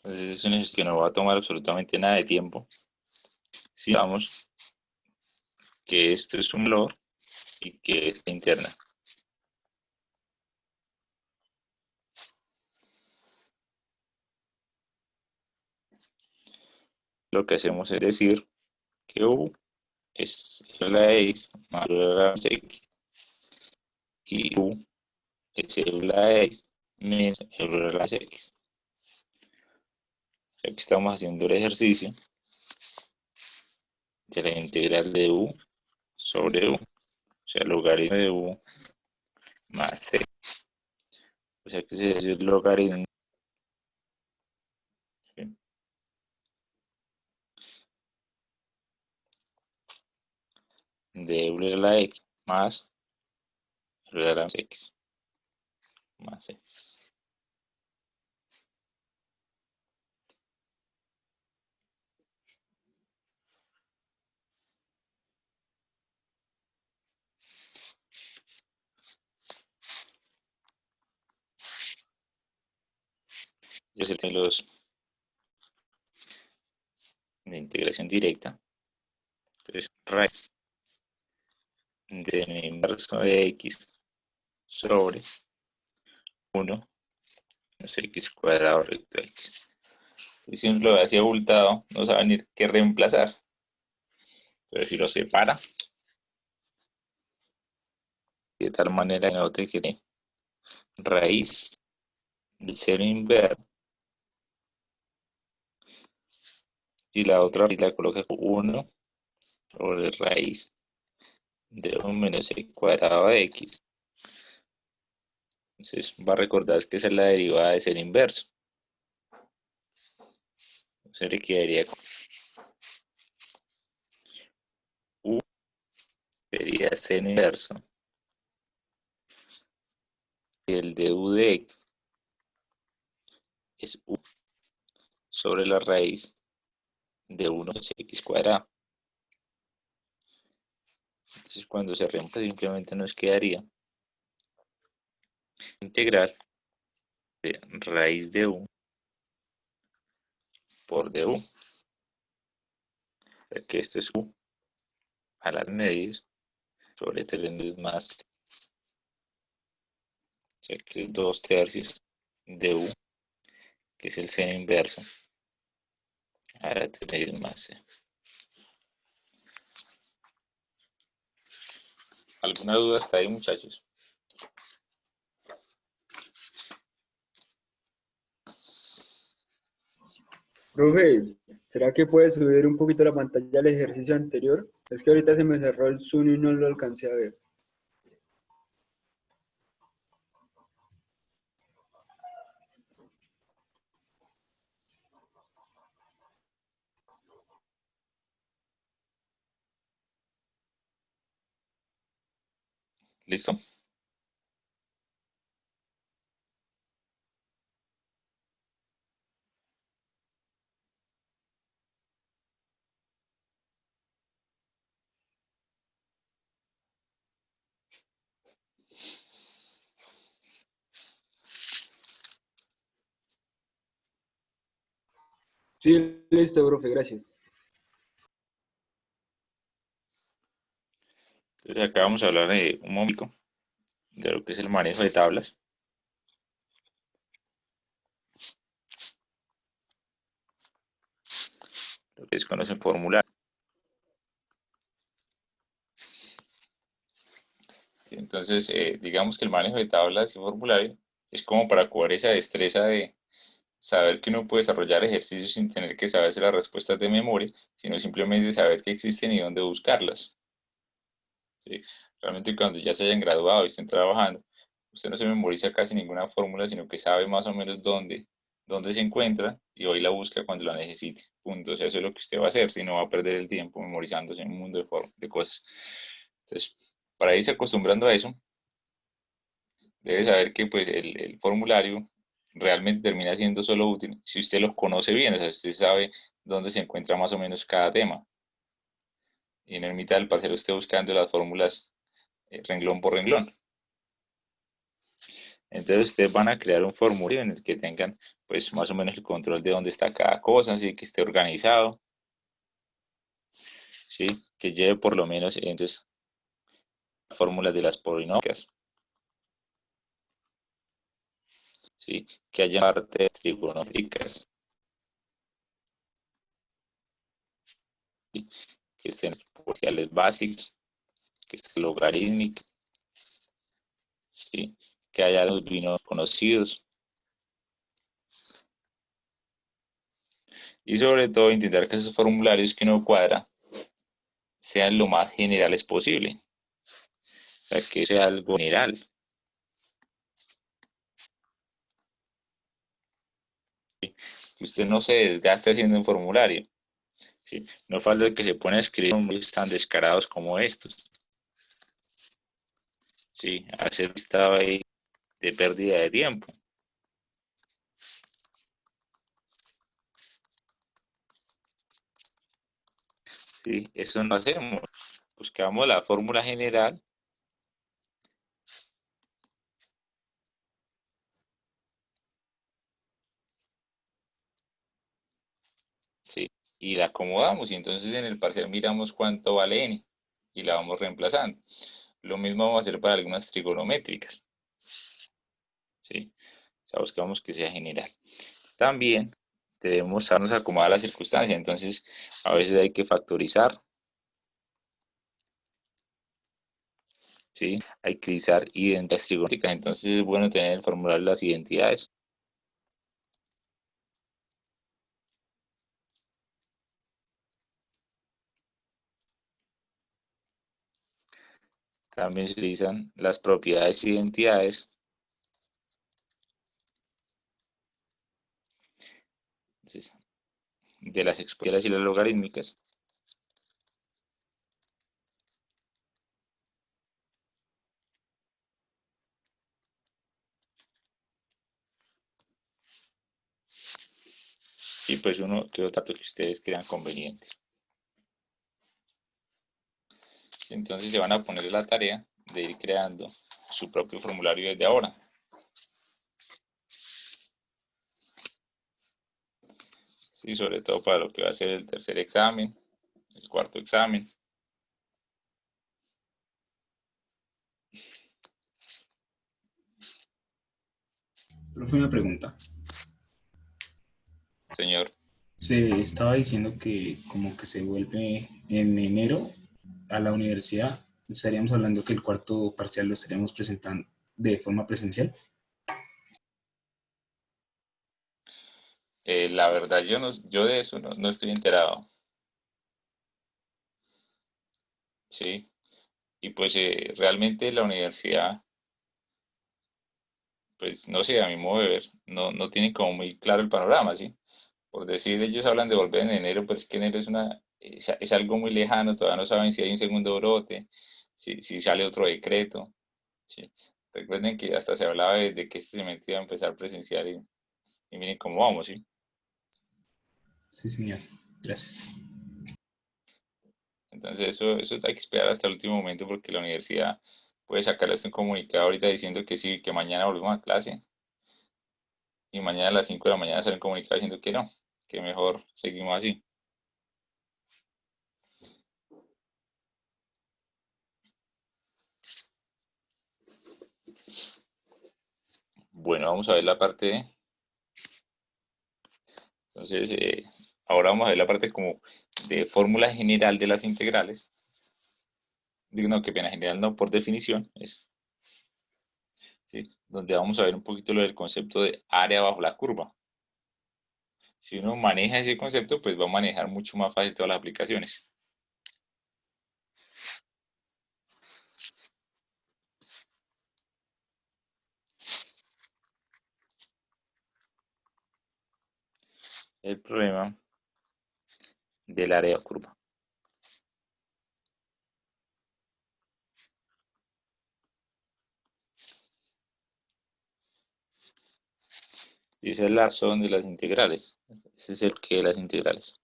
Entonces es un ejercicio que no va a tomar absolutamente nada de tiempo. Si vamos que esto es un valor y que es interna. Lo que hacemos es decir que u es la x más la x y u es la x menos la x. O sea que estamos haciendo el ejercicio de la integral de u sobre u. O sea, logaritmo de u más c. O sea que se es el logaritmo, ¿sí?, de u a la x más u a la x más c. Yo sé que los de integración directa. Entonces, raíz de n inverso de x sobre 1 menos x cuadrado recto x. Y si uno lo ve así abultado, no sabe ni qué reemplazar. Pero si lo separa, de tal manera que note que raíz del cero inverso y la otra raíz la coloca 1 sobre raíz de 1 menos x cuadrado de x. Entonces va a recordar que esa es la derivada de cero inverso. Se le quedaría con u sería seno inverso. Y el de u de x es u sobre la raíz de 1 menos x cuadrado. Entonces cuando se reemplaza simplemente nos quedaría integral de raíz de u por du. O sea que esto es u a las medias sobre 3 más, o sea que es 2 tercios de u, que es el seno inverso, a la 3 más c. ¿Alguna duda hasta ahí, muchachos? Profe, ¿será que puede subir un poquito la pantalla al ejercicio anterior? Es que ahorita se me cerró el Zoom y no lo alcancé a ver. ¿Listo? Sí, listo, profe, gracias. Entonces acá vamos a hablar de un momento de lo que es el manejo de tablas. Lo que se conoce en formulario. Entonces, digamos que el manejo de tablas y formulario es como para cubrir esa destreza de saber que uno puede desarrollar ejercicios sin tener que saberse las respuestas de memoria, sino simplemente saber que existen y dónde buscarlas. ¿Sí? Realmente cuando ya se hayan graduado y estén trabajando, usted no se memoriza casi ninguna fórmula, sino que sabe más o menos dónde se encuentra y hoy la busca cuando la necesite. Punto. O sea, eso es lo que usted va a hacer, si no va a perder el tiempo memorizándose en un mundo de cosas. Entonces, para irse acostumbrando a eso, debe saber que pues, el formulario realmente termina siendo solo útil si usted lo conoce bien, o sea, usted sabe dónde se encuentra más o menos cada tema. Y no en mitad del parcero esté buscando las fórmulas renglón por renglón. Entonces ustedes van a crear un formulario en el que tengan pues más o menos el control de dónde está cada cosa, así que esté organizado, ¿sí? Que lleve por lo menos entonces fórmulas de las polinomios, ¿sí? Que haya partes trigonométricas, ¿sí? Que estén exponenciales básicos, que estén logarítmicas, ¿sí? Que haya los binomios conocidos y sobre todo intentar que esos formularios que uno cuadra sean lo más generales posible, o sea, que sea algo general. ¿Sí? Que usted no se desgaste haciendo un formulario. ¿Sí? No falta que se pone a escribir nombres tan descarados como estos. ¿Sí? Hacer listado ahí de pérdida de tiempo. ¿Sí? Eso no hacemos. Buscamos la fórmula general. y la acomodamos y entonces en el parcial miramos cuánto vale n y la vamos reemplazando. Lo mismo vamos a hacer para algunas trigonométricas, ¿sí? O sea, buscamos que sea general. También debemos sabernos acomodar las circunstancias, entonces a veces hay que factorizar, ¿sí? Hay que utilizar identidades trigonométricas, entonces es bueno tener el formulario de las identidades. También se utilizan las propiedades e identidades. Entonces, de las exponenciales y las logarítmicas. Y pues uno que otro dato que ustedes crean conveniente. Entonces se van a poner la tarea de ir creando su propio formulario desde ahora. Sí, sobre todo para lo que va a ser el tercer examen, el cuarto examen. Profe, una pregunta. Señor, Se estaba diciendo que como que se vuelve en enero a la universidad. Estaríamos hablando que el cuarto parcial lo estaríamos presentando de forma presencial. la verdad yo de eso no estoy enterado. Sí, y pues realmente la universidad, pues no sé, a mi modo de ver, no tiene como muy claro el panorama, ¿sí? Por decir, ellos hablan de volver en enero, pero es que enero es algo muy lejano, todavía no saben si hay un segundo brote, si sale otro decreto, ¿sí? Recuerden que hasta se hablaba de que este semestre iba a empezar presencial y miren cómo vamos, ¿sí? Sí, señor. Gracias. Entonces eso hay que esperar hasta el último momento porque la universidad puede sacarles un comunicado ahorita diciendo que sí, que mañana volvemos a clase y mañana a las 5 de la mañana sale un comunicado diciendo que no, que mejor seguimos así. Bueno, vamos a ver la parte de, entonces ahora vamos a ver la parte como de fórmula general de las integrales. Digo, no, que pena general no, por definición, es, ¿sí? Donde vamos a ver un poquito lo del concepto de área bajo la curva. Si uno maneja ese concepto, pues va a manejar mucho más fácil todas las aplicaciones. El problema del área curva. Y esa es la razón de las integrales. Ese es el que de las integrales.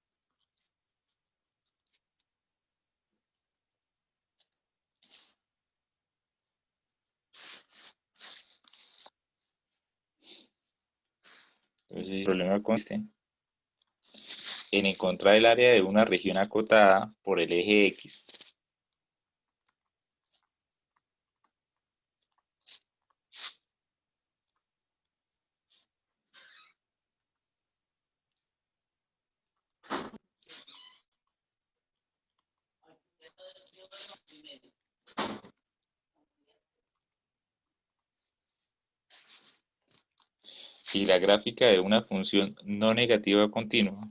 Entonces, el problema consiste en encontrar el área de una región acotada por el eje X y la gráfica de una función no negativa continua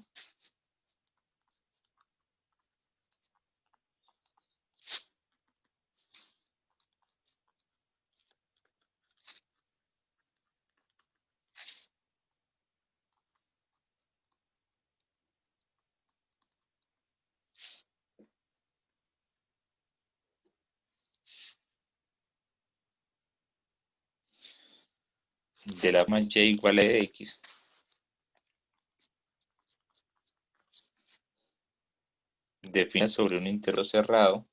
de la forma y igual a x. Define sobre un intervalo cerrado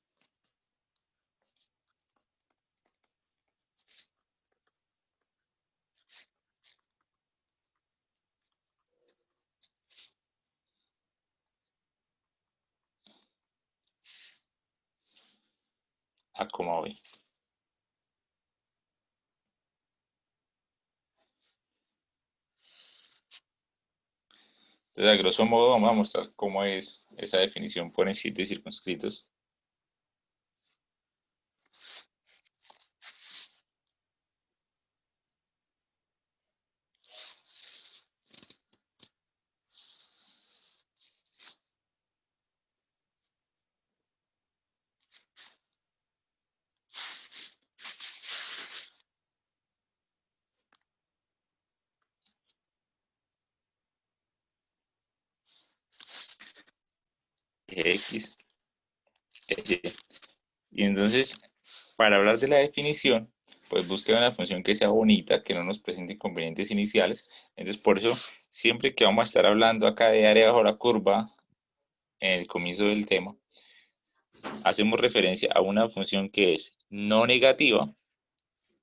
A, B. Entonces, a grosso modo, vamos a mostrar cómo es esa definición por incisos y circunscritos. Eje X, eje Y. Y entonces, para hablar de la definición, pues busque una función que sea bonita, que no nos presente inconvenientes iniciales. Entonces, por eso, siempre que vamos a estar hablando acá de área bajo la curva, en el comienzo del tema, hacemos referencia a una función que es no negativa,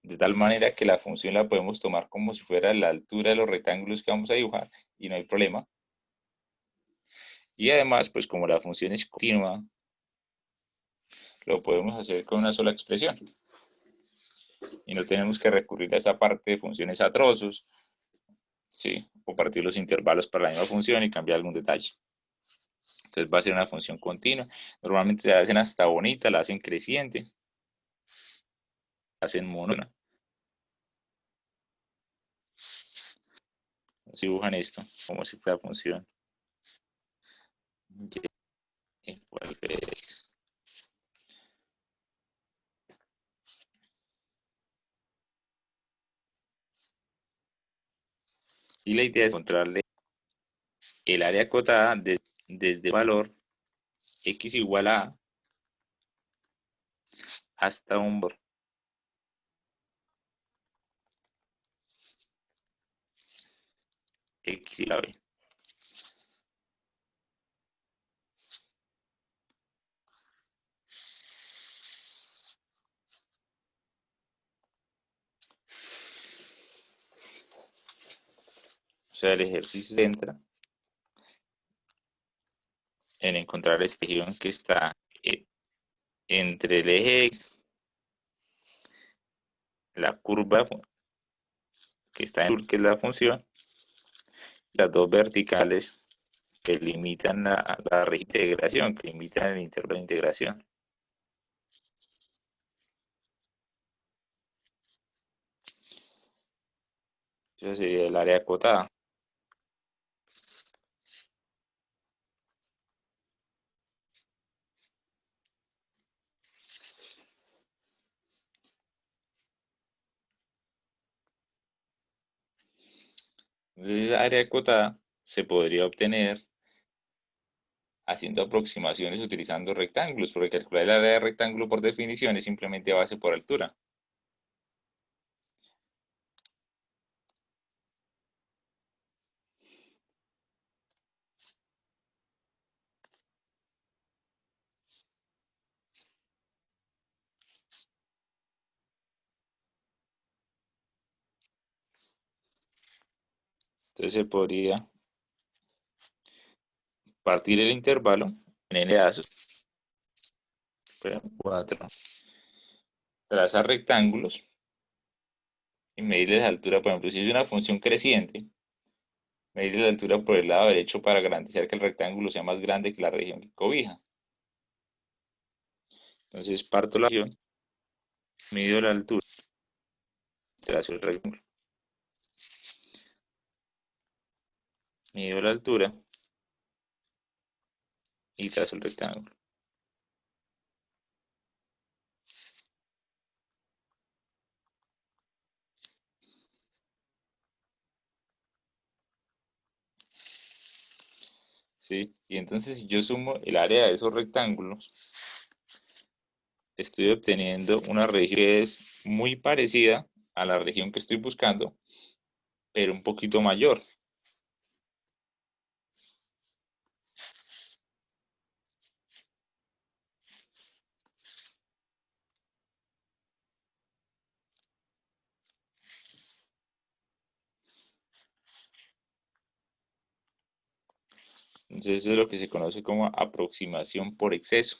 de tal manera que la función la podemos tomar como si fuera la altura de los rectángulos que vamos a dibujar y no hay problema. Y además, pues como la función es continua, lo podemos hacer con una sola expresión. Y no tenemos que recurrir a esa parte de funciones a trozos, ¿sí? O partir los intervalos para la misma función y cambiar algún detalle. Entonces va a ser una función continua. Normalmente se hacen hasta bonita, la hacen creciente, la hacen monótona. Dibujan esto como si fuera función y igual que x. Y la idea es encontrarle el área acotada desde el valor x igual a hasta un valor x y la b. O sea, el ejercicio se centra en encontrar la expresión que está entre el eje x, la curva que está en el que es la función, y las dos verticales que limitan la reintegración, que limitan el intervalo de integración. Eso sería el área acotada. Entonces, esa área acotada se podría obtener haciendo aproximaciones utilizando rectángulos, porque calcular el área de rectángulo por definición es simplemente base por altura. Entonces se podría partir el intervalo en n pedazos, por ejemplo, 4, trazar rectángulos y medirles la altura. Por ejemplo, si es una función creciente, medir la altura por el lado derecho para garantizar que el rectángulo sea más grande que la región que cobija. Entonces parto la región, mido la altura, trazo el rectángulo, mido la altura y trazo el rectángulo. ¿Sí? Y entonces si yo sumo el área de esos rectángulos, estoy obteniendo una región que es muy parecida a la región que estoy buscando, pero un poquito mayor. Entonces eso es lo que se conoce como aproximación por exceso.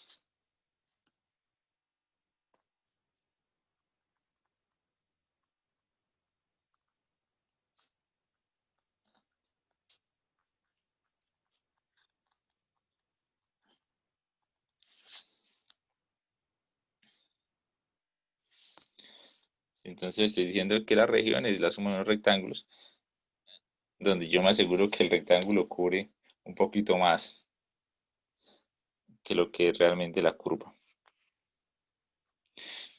Entonces estoy diciendo que la región es la suma de los rectángulos, donde yo me aseguro que el rectángulo cubre un poquito más que lo que es realmente la curva.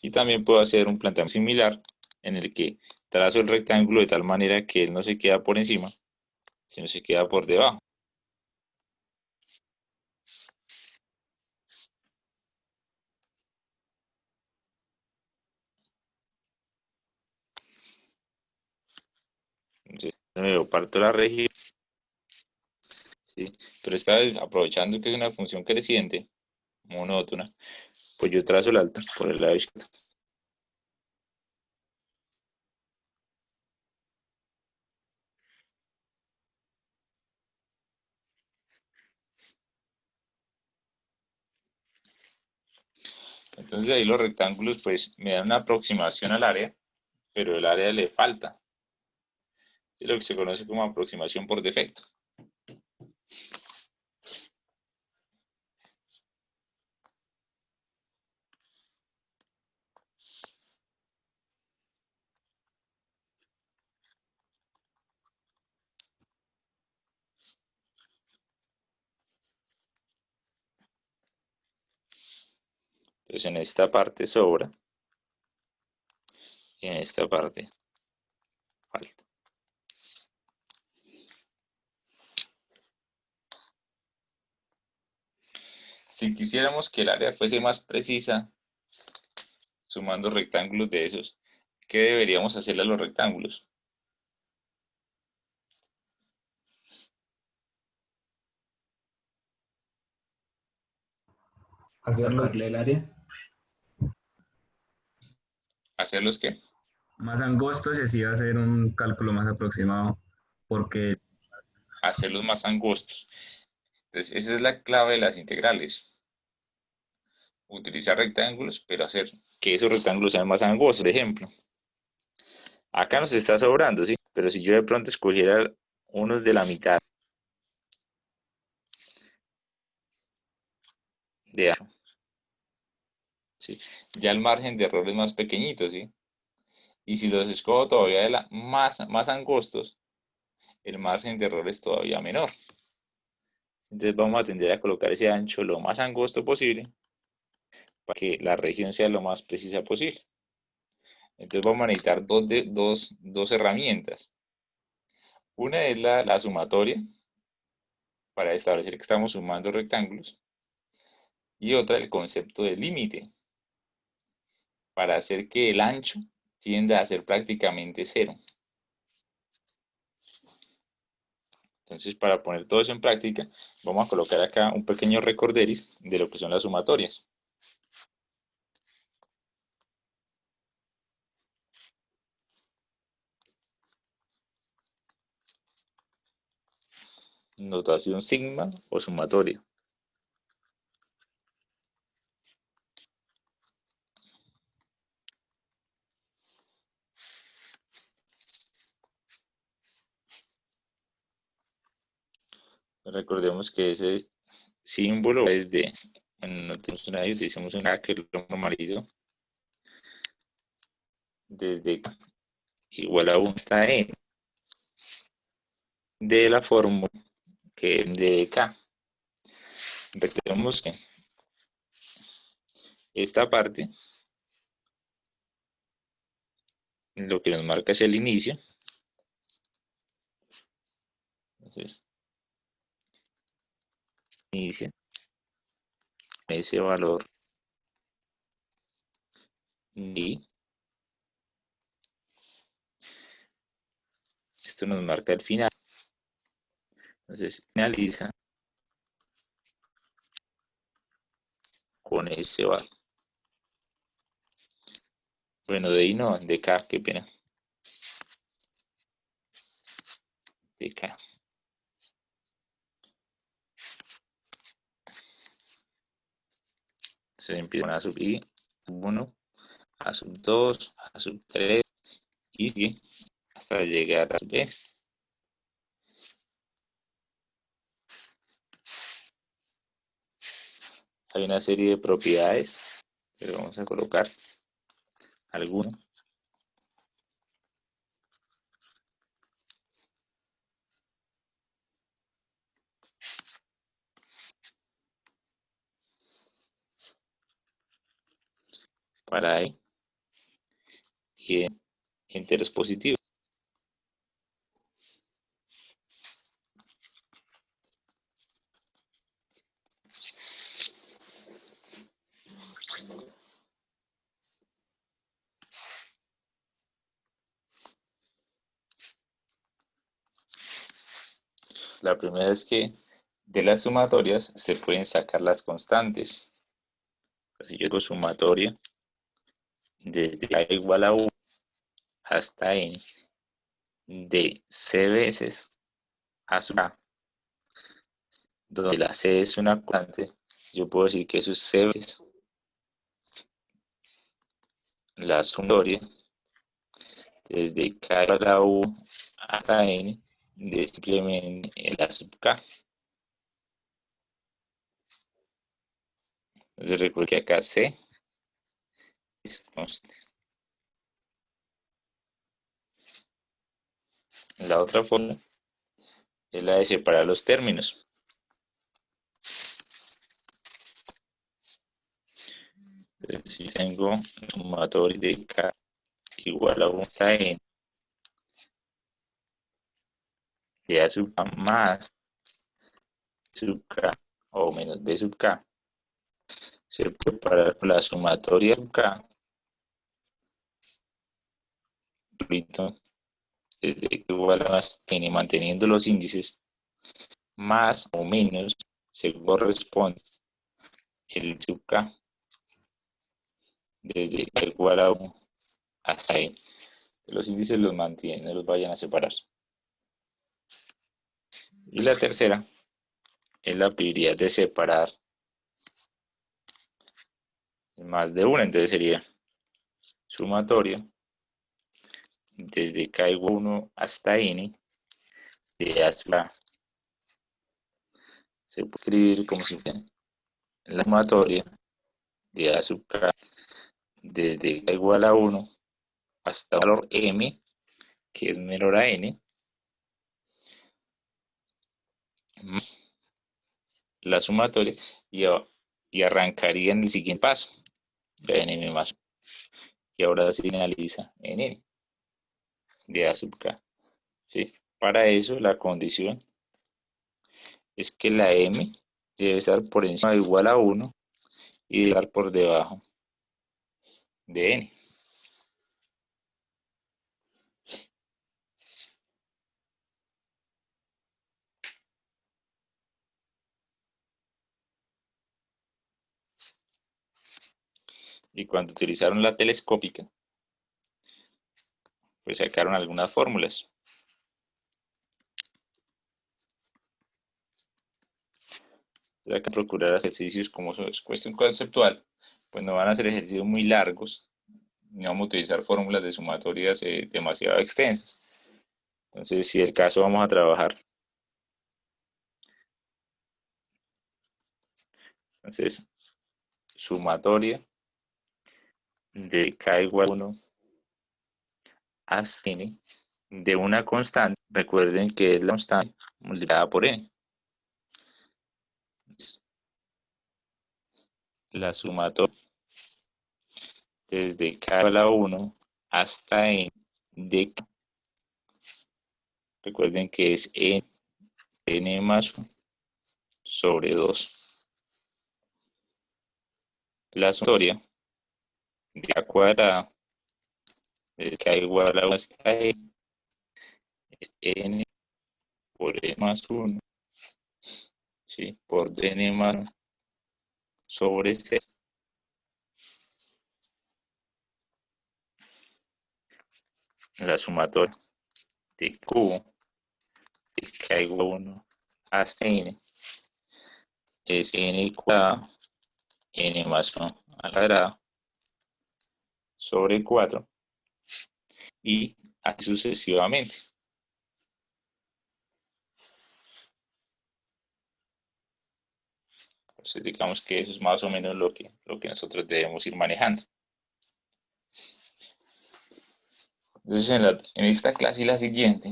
Y también puedo hacer un planteamiento similar en el que trazo el rectángulo de tal manera que él no se queda por encima, sino se queda por debajo. Entonces, me parto la región, ¿sí? Pero esta vez, aprovechando que es una función creciente, monótona, pues yo trazo el alta por el lado izquierdo. Entonces ahí los rectángulos pues me dan una aproximación al área, pero el área le falta. Es lo que se conoce como aproximación por defecto. Entonces en esta parte sobra y en esta parte falta. Si quisiéramos que el área fuese más precisa, sumando rectángulos de esos, ¿qué deberíamos hacerle a los rectángulos? Hacerlo Sacarle el área. ¿Hacerlos qué? más angostos y así va a ser un cálculo más aproximado, porque Hacerlos más angostos. Entonces esa es la clave de las integrales. Utilizar rectángulos, pero hacer que esos rectángulos sean más angostos. Por ejemplo, acá nos está sobrando, ¿sí? Pero si yo de pronto escogiera unos de la mitad de ancho, ¿sí? Ya el margen de error es más pequeñito, ¿sí? Y si los escojo todavía más angostos, el margen de error es todavía menor. Entonces vamos a tender a colocar ese ancho lo más angosto posible para que la región sea lo más precisa posible. Entonces vamos a necesitar dos herramientas. Una es la sumatoria, para establecer que estamos sumando rectángulos, y otra el concepto de límite, para hacer que el ancho tienda a ser prácticamente cero. Entonces, para poner todo eso en práctica, vamos a colocar acá un pequeño recorderis de lo que son las sumatorias. Notación sigma o sumatoria. Recordemos que ese símbolo es de, bueno, no tenemos una, utilizamos una que lo normalizo desde igual a 1 hasta n de la fórmula que es de k. Recordemos que esta parte lo que nos marca es el inicio. Entonces, inicia ese valor y esto nos marca el final. Entonces, finaliza con ese valor. Bueno, de ahí no, de k, qué pena. De k. Se empiezan a subir 1, a sub 2, a sub 3 y sigue hasta llegar a sub n. Hay una serie de propiedades, pero vamos a colocar algunas. para E y en enteros positivos. La primera es que de las sumatorias se pueden sacar las constantes. Si yo digo sumatoria desde A igual a 1 hasta N de C veces A sub A, donde la C es una constante, yo puedo decir que eso es C veces la sumatoria desde K igual a 1 hasta N de simplemente el A sub K. Entonces recuerdo que acá C es constante. La otra forma es la de separar los términos. Entonces, si tengo sumatoria de K igual a 1 hasta N de A sub K más sub K o menos B sub K, se puede parar con la sumatoria sub K, desde que igual a más N manteniendo los índices, más o menos se corresponde el sub K desde K igual a 1 hasta N. Los índices los mantienen, no los vayan a separar. Y la tercera es la prioridad de separar más de una, entonces sería sumatoria desde K igual a 1 hasta N de A sub K. Se puede escribir como si fuera la sumatoria de A sub K desde K igual a 1 hasta el valor M, que es menor a N, más la sumatoria y arrancaría en el siguiente paso, de N más 1. Y ahora se finaliza en N de A sub K. ¿Sí? Para eso la condición es que la M debe estar por encima o igual a 1 y debe estar por debajo de N. Y cuando utilizaron la telescópica, pues sacaron algunas fórmulas. Ya que procurar ejercicios como es cuestión conceptual, pues no van a ser ejercicios muy largos, no vamos a utilizar fórmulas de sumatorias demasiado extensas. Entonces, si es el caso, vamos a trabajar. Entonces, sumatoria de K igual a 1 hasta N de una constante. Recuerden que es la constante multiplicada por N. La sumatoria desde K igual a 1 hasta N de K. Recuerden que es N más 1 sobre 2. La sumatoria de A cuadrada de K igual a 1 hasta N es N por N más 1, ¿sí? Por N más 1 sobre 6. La sumatoria de Q de K igual a 1 hasta N es N cuadrado, N más 1 a la cuadrada sobre 4 y así sucesivamente. Entonces digamos que eso es más o menos lo que nosotros debemos ir manejando. Entonces en esta clase y la siguiente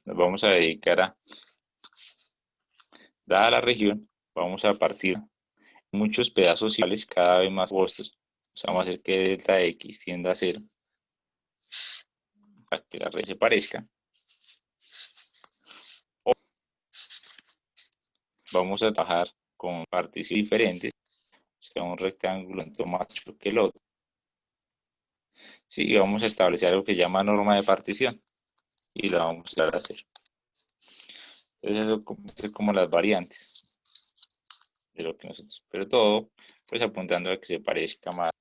nos vamos a dedicar a, dada la región, vamos a partir muchos pedazos iguales cada vez más opuestos. O sea, vamos a hacer que delta X tienda a 0 para que la red se parezca. O vamos a trabajar con particiones diferentes. O sea, un rectángulo tanto más ancho que el otro. Sí, vamos a establecer algo que se llama norma de partición. Y la vamos a hacer. Entonces eso es como las variantes de lo que nosotros, pero todo pues apuntando a que se parezca más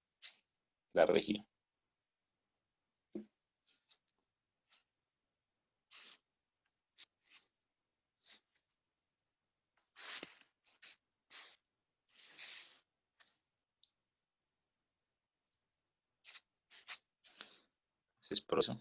la región. Entonces por eso.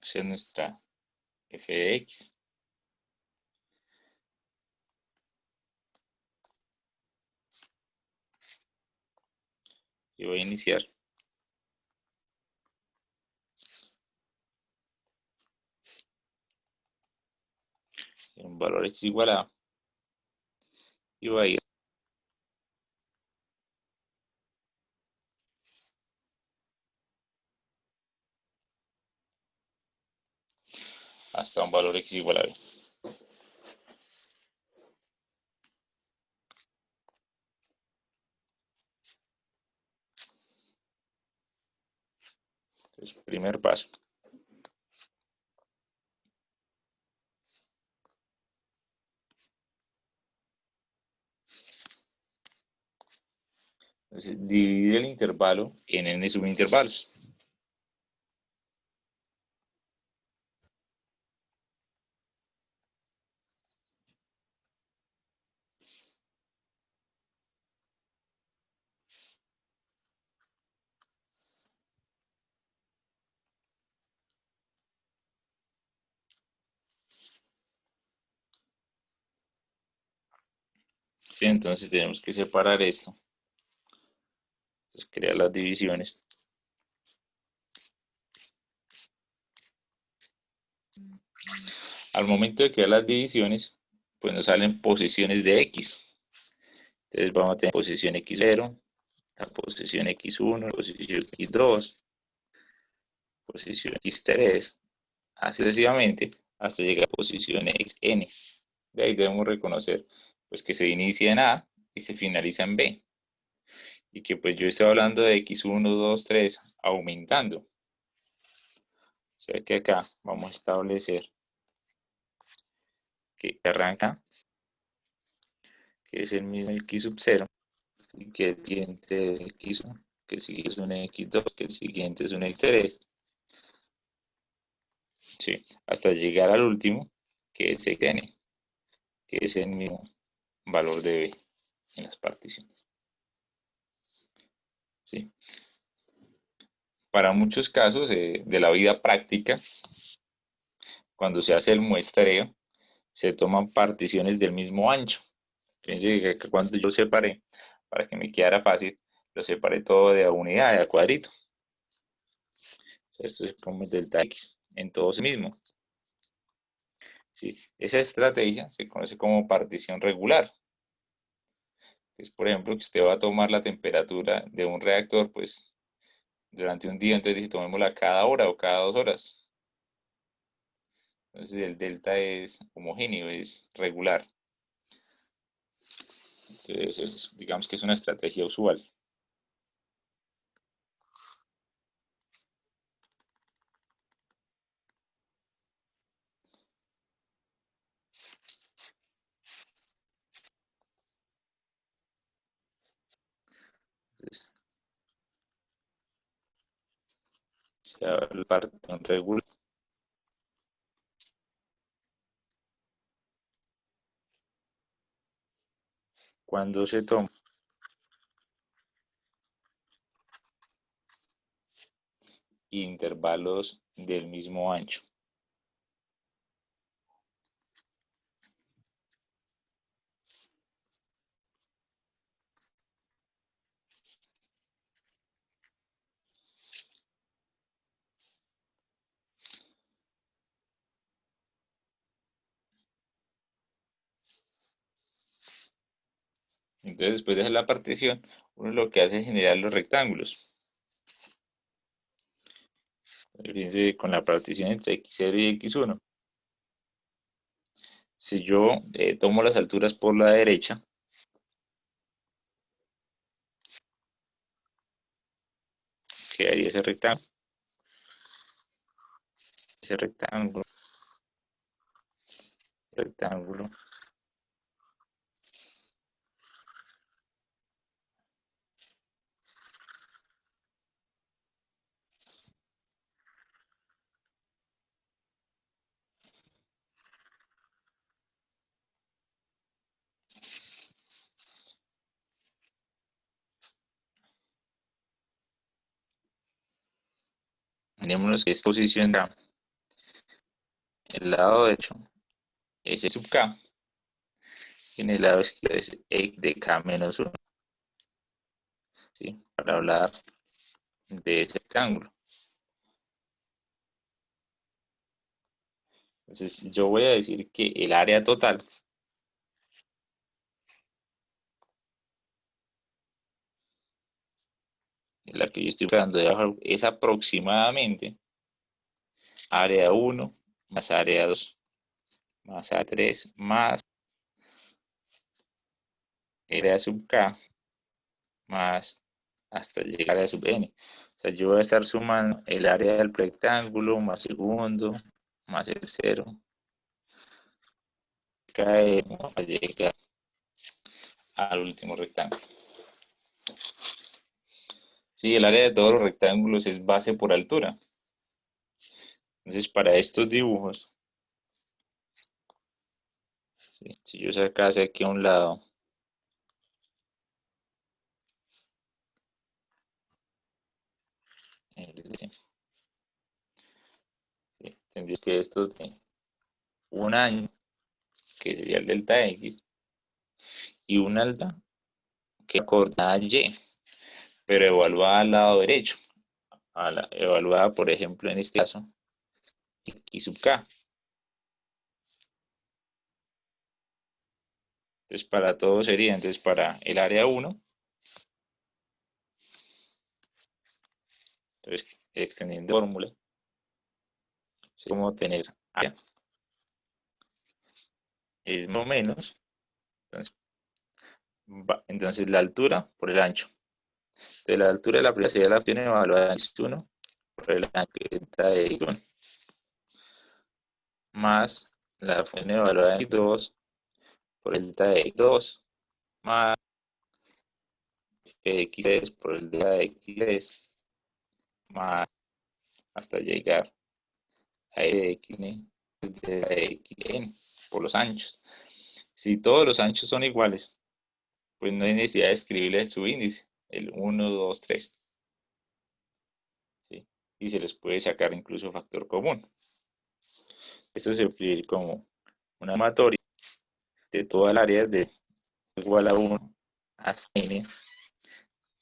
Esa es nuestra f de x. Y voy a iniciar. Un valor x igual a. Y voy a ir hasta un valor x igual a b. Entonces, primer paso. Entonces, dividir el intervalo en n subintervalos. Sí, entonces tenemos que separar esto. Entonces, crear las divisiones. Al momento de crear las divisiones, pues nos salen posiciones de x. Entonces vamos a tener posición x0, la posición x1, posición x2, posición x3, así sucesivamente hasta llegar a posición xn. De ahí debemos reconocer pues, que se inicia en A y se finaliza en B. Y que pues yo estoy hablando de x1, 2, 3 aumentando. O sea que acá vamos a establecer que arranca, que es el mismo x sub 0, y que el siguiente es x1, que el siguiente es un x2, que el siguiente es un x3. Sí, hasta llegar al último, que es xn, que es el mismo valor de b en las particiones. ¿Sí? Para muchos casos de la vida práctica, cuando se hace el muestreo, se toman particiones del mismo ancho. Fíjense que cuando yo separé, para que me quedara fácil, lo separé todo de a unidad, de a cuadrito. Esto es como delta x, en todo sí mismo. ¿Sí? Esa estrategia se conoce como partición regular. Pues, por ejemplo, que usted va a tomar la temperatura de un reactor, pues durante un día, entonces dice, tomémosla cada hora o cada 2 horas. Entonces el delta es homogéneo, es regular. Entonces, digamos que es una estrategia usual. sea la partición regular. Cuando se toma intervalos del mismo ancho. Entonces, después de hacer la partición, uno lo que hace es generar los rectángulos. Fíjense con la partición entre x0 y x1. Si yo tomo las alturas por la derecha, quedaría ese rectángulo. Ese rectángulo. Rectángulo. Tenemos que esta posición da el lado derecho es sub k, y en el lado izquierdo es e de k menos 1, ¿sí? Para hablar de ese rectángulo. Entonces yo voy a decir que el área total en la que yo estoy buscando debajo es aproximadamente área 1 más área 2 más área 3 más área sub k más hasta llegar a sub n. O sea, yo voy a estar sumando el área del rectángulo más segundo más el 0 cae a llegar al último rectángulo. Sí, el área de todos los rectángulos es base por altura. Entonces, para estos dibujos, ¿sí? Si yo sacase aquí a un lado ¿sí? Tendría que esto de un año, que sería el delta X, y un alta, que es coordenada Y, pero evaluada al lado derecho, evaluada, por ejemplo, en este caso, X sub K. Entonces, para todo sería, entonces, para el área 1, entonces, extendiendo la fórmula, es como tener área, es más o menos, entonces la altura por el ancho. Entonces, la altura de la primera sería la opción evaluada en X1 por el ancho de X1, más la función evaluada en X2 por el delta de X2, más X3 por el delta de X3, más hasta llegar a Xn, de Xn por los anchos. Si todos los anchos son iguales, pues no hay necesidad de escribirle el subíndice, el 1, 2, 3. ¿Sí? Y se les puede sacar incluso factor común. Esto se escribe como una sumatoria de todas las áreas de igual a 1 hasta n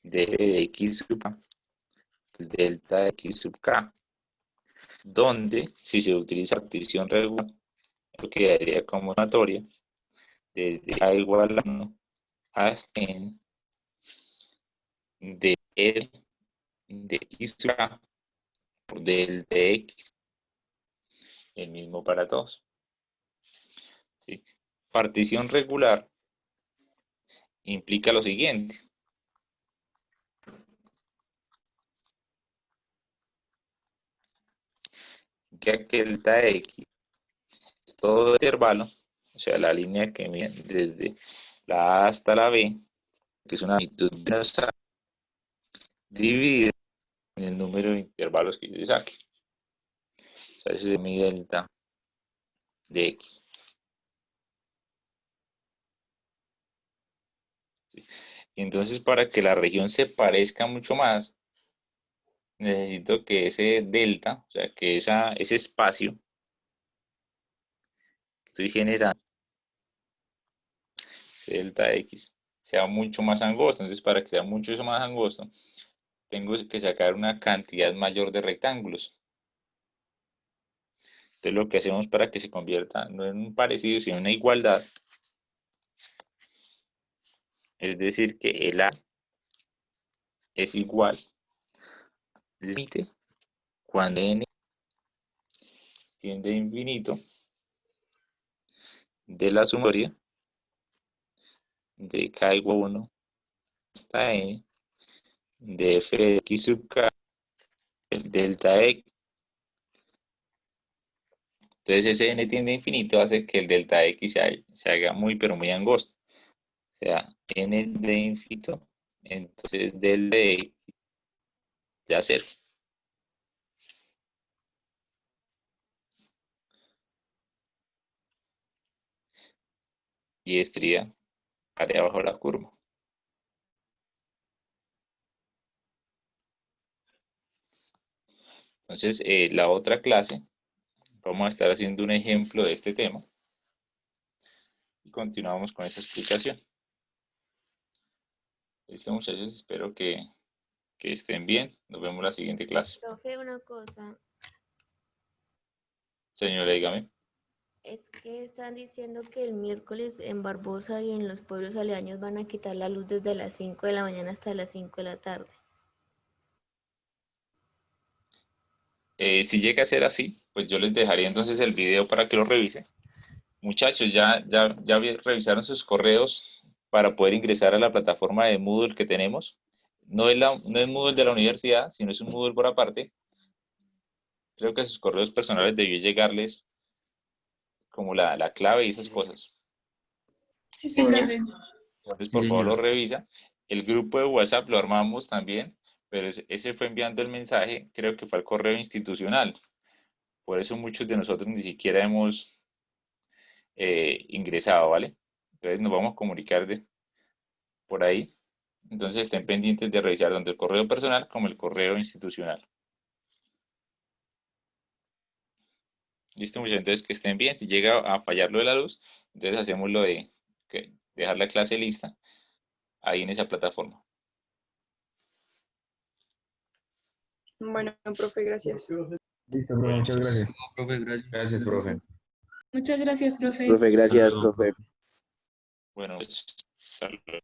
de f de x sub k, pues delta de x sub k, donde si se utiliza partición regular, lo que daría como sumatoria desde a igual a 1 hasta n de f de x sub k por delta de x, el mismo para todos. ¿Sí? Partición regular implica lo siguiente. Que delta de x es todo intervalo, o sea, la línea que viene desde la A hasta la B, que es una magnitud menos A, dividida en el número de intervalos que yo saque. O sea, ese es mi delta de X. ¿Sí? Y entonces, para que la región se parezca mucho más, necesito que ese delta, o sea, que ese espacio que estoy generando, ese delta X, sea mucho más angosto. Entonces, para que sea mucho más angosto, tengo que sacar una cantidad mayor de rectángulos. Entonces, lo que hacemos para que se convierta no en un parecido, sino en una igualdad, es decir, que el A es igual al límite cuando n tiende a infinito de la sumatoria de k igual a 1 hasta n de f de x sub k, el delta x. Entonces ese n tiende a infinito hace que el delta x se haga muy pero muy angosto. O sea, n de infinito, entonces delta x ya 0. Y esto sería área bajo la curva. Entonces, la otra clase, vamos a estar haciendo un ejemplo de este tema. Y continuamos con esa explicación. Listo, muchachos, espero que estén bien. Nos vemos en la siguiente clase. Profe, una cosa, Señora, dígame. es que están diciendo que el miércoles en Barbosa y en los pueblos aledaños van a quitar la luz desde las 5 de la mañana hasta las 5 de la tarde. Si llega a ser así, pues yo les dejaría entonces el video para que lo revisen. Muchachos, ya revisaron sus correos para poder ingresar a la plataforma de Moodle que tenemos. No es Moodle de la universidad, sino es un Moodle por aparte. Creo que a sus correos personales debió llegarles como la clave y esas cosas. Sí, señor. Entonces, por favor, lo revisa. El grupo de WhatsApp lo armamos también, pero ese fue enviando el mensaje, creo que fue al correo institucional. Por eso muchos de nosotros ni siquiera hemos ingresado, ¿vale? Entonces nos vamos a comunicar por ahí. Entonces estén pendientes de revisar tanto el correo personal como el correo institucional. Listo, muchachos. Entonces que estén bien. Si llega a fallar lo de la luz, entonces hacemos lo de dejar la clase lista ahí en esa plataforma. Bueno, profe, gracias. Listo, profe, muchas gracias. Profe, gracias. Gracias, profe. Muchas gracias, profe. Profe, gracias, Saludos. profe. Bueno, pues, saludos.